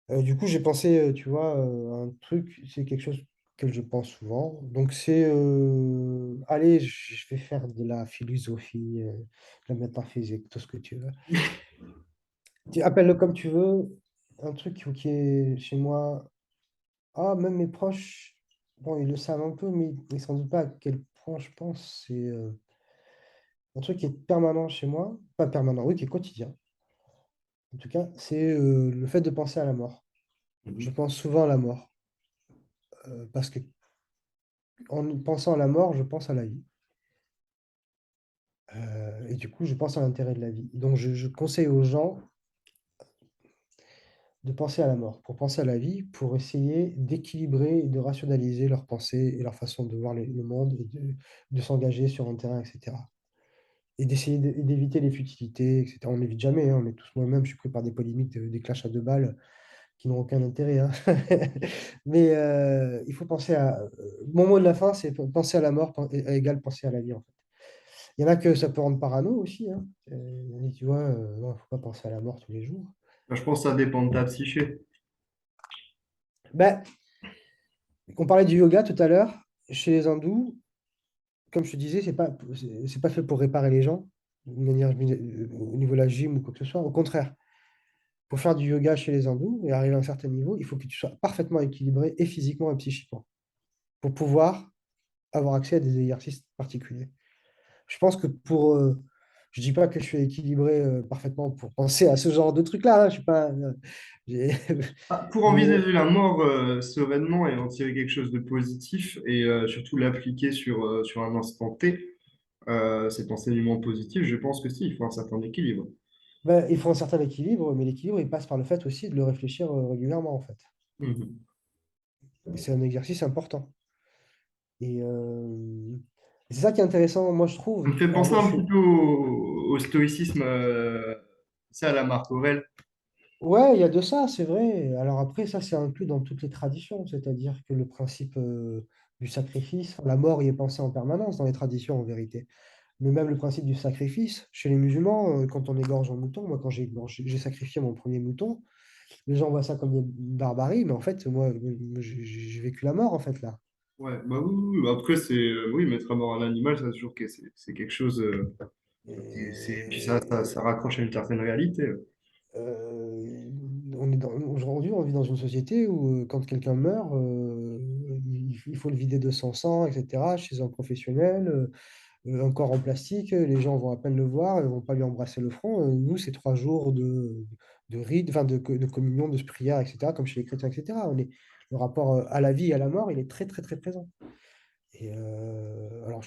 Du coup, j'ai pensé, tu vois, à un truc, c'est quelque chose que je pense souvent. Donc c'est, allez, je vais faire de la philosophie, de la métaphysique, tout ce que tu veux. Tu appelles-le comme tu veux. Un truc qui est chez moi, ah, même mes proches, bon, ils le savent un peu, mais ils ne s'en doutent pas à quel point je pense. C'est un truc qui est permanent chez moi, pas permanent, oui, qui est quotidien. En tout cas, c'est le fait de penser à la mort. Je Mhm. pense souvent à la mort, parce que en pensant à la mort, je pense à la vie. Et du coup, je pense à l'intérêt de la vie. Donc, je conseille aux gens de penser à la mort, pour penser à la vie, pour essayer d'équilibrer et de rationaliser leurs pensées et leur façon de voir le monde et de s'engager sur un terrain, etc. Et d'essayer d'éviter les futilités, etc. On n'évite jamais, hein, on est tous moi-même, je suis pris par des polémiques, des clashs à deux balles qui n'ont aucun intérêt, hein. Mais il faut penser à... Mon mot de la fin, c'est penser à la mort égale penser à la vie, en fait. Il y en a que ça peut rendre parano aussi, hein. Et tu vois, non, il ne faut pas penser à la mort tous les jours. Je pense que ça dépend de ta psyché. Ben, on parlait du yoga tout à l'heure. Chez les hindous, comme je te disais, c'est pas fait pour réparer les gens, de manière, au niveau de la gym ou quoi que ce soit. Au contraire, pour faire du yoga chez les hindous et arriver à un certain niveau, il faut que tu sois parfaitement équilibré et physiquement et psychiquement pour pouvoir avoir accès à des exercices particuliers. Je pense que je dis pas que je suis équilibré parfaitement pour penser à ce genre de truc-là, hein. Je suis pas. J'ai- Ah, pour mais envisager la mort sereinement et en tirer quelque chose de positif et surtout l'appliquer sur un instant T, cet enseignement positif, je pense que si, il faut un certain équilibre. ben, il faut un certain équilibre, mais l'équilibre, il passe par le fait aussi de le réfléchir régulièrement, en fait. Mhm. Et c'est un exercice important. Et c'est ça qui est intéressant, moi, je Ça trouve. me fait Alors, penser moi, je un suis. petit peu au stoïcisme, c'est à la Marc Aurèle. Ouais, il y a de ça, c'est vrai. Alors après, ça, c'est inclus dans toutes les traditions, c'est-à-dire que le principe du sacrifice, la mort y est pensée en permanence dans les traditions, en vérité. Mais même le principe du sacrifice, chez les musulmans, quand on égorge un mouton, moi, quand j'ai sacrifié mon premier mouton, les gens voient ça comme une barbarie, mais en fait, moi, j'ai vécu la mort, en fait, là. Ouais, bah oui, oui, oui. Après, oui, mettre à mort un animal, ça, c'est toujours que c'est quelque chose. Puis ça raccroche à une certaine réalité. Euh, aujourd'hui, on vit dans une société où quand quelqu'un meurt, il faut le vider de son sang, etc., chez un professionnel. Un corps en plastique, les gens vont à peine le voir, ils ne vont pas lui embrasser le front. Nous, c'est 3 jours de rite, enfin de communion, de prière, etc., comme chez les chrétiens, etc. Le rapport à la vie et à la mort, il est très, très, très présent. Et alors,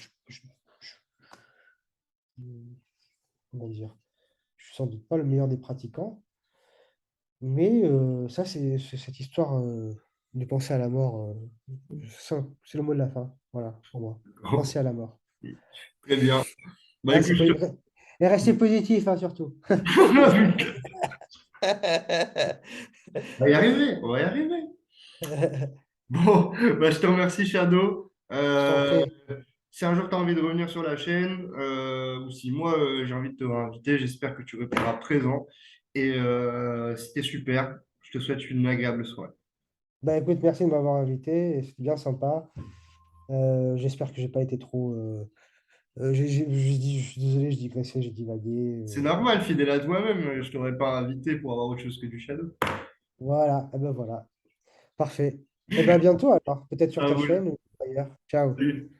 comment dire, je suis sans doute pas le meilleur des pratiquants, mais ça, c'est cette histoire de penser à la mort. C'est le mot de la fin, voilà, pour moi. Penser à la mort. Très bien. Bah Ah, écoute, et restez positif, hein, surtout. on va y arriver, on va y arriver. Bon, bah, je te remercie, Shadow. Je t'en prie. Si un jour tu as envie de revenir sur la chaîne, ou si moi j'ai envie de te réinviter, j'espère que tu répondras présent. Et c'était super. Je te souhaite une agréable soirée. Bah écoute, merci de m'avoir invité, et c'était bien sympa. J'espère que j'ai pas été trop. Je suis désolé, je digressais, j'ai divagué. C'est normal, fidèle à toi-même. Je t'aurais pas invité pour avoir autre chose que du Shadow. Voilà, et ben voilà. Parfait. Et ben à bientôt alors, peut-être sur Ça ta roule. chaîne ou ailleurs. Ciao. Salut.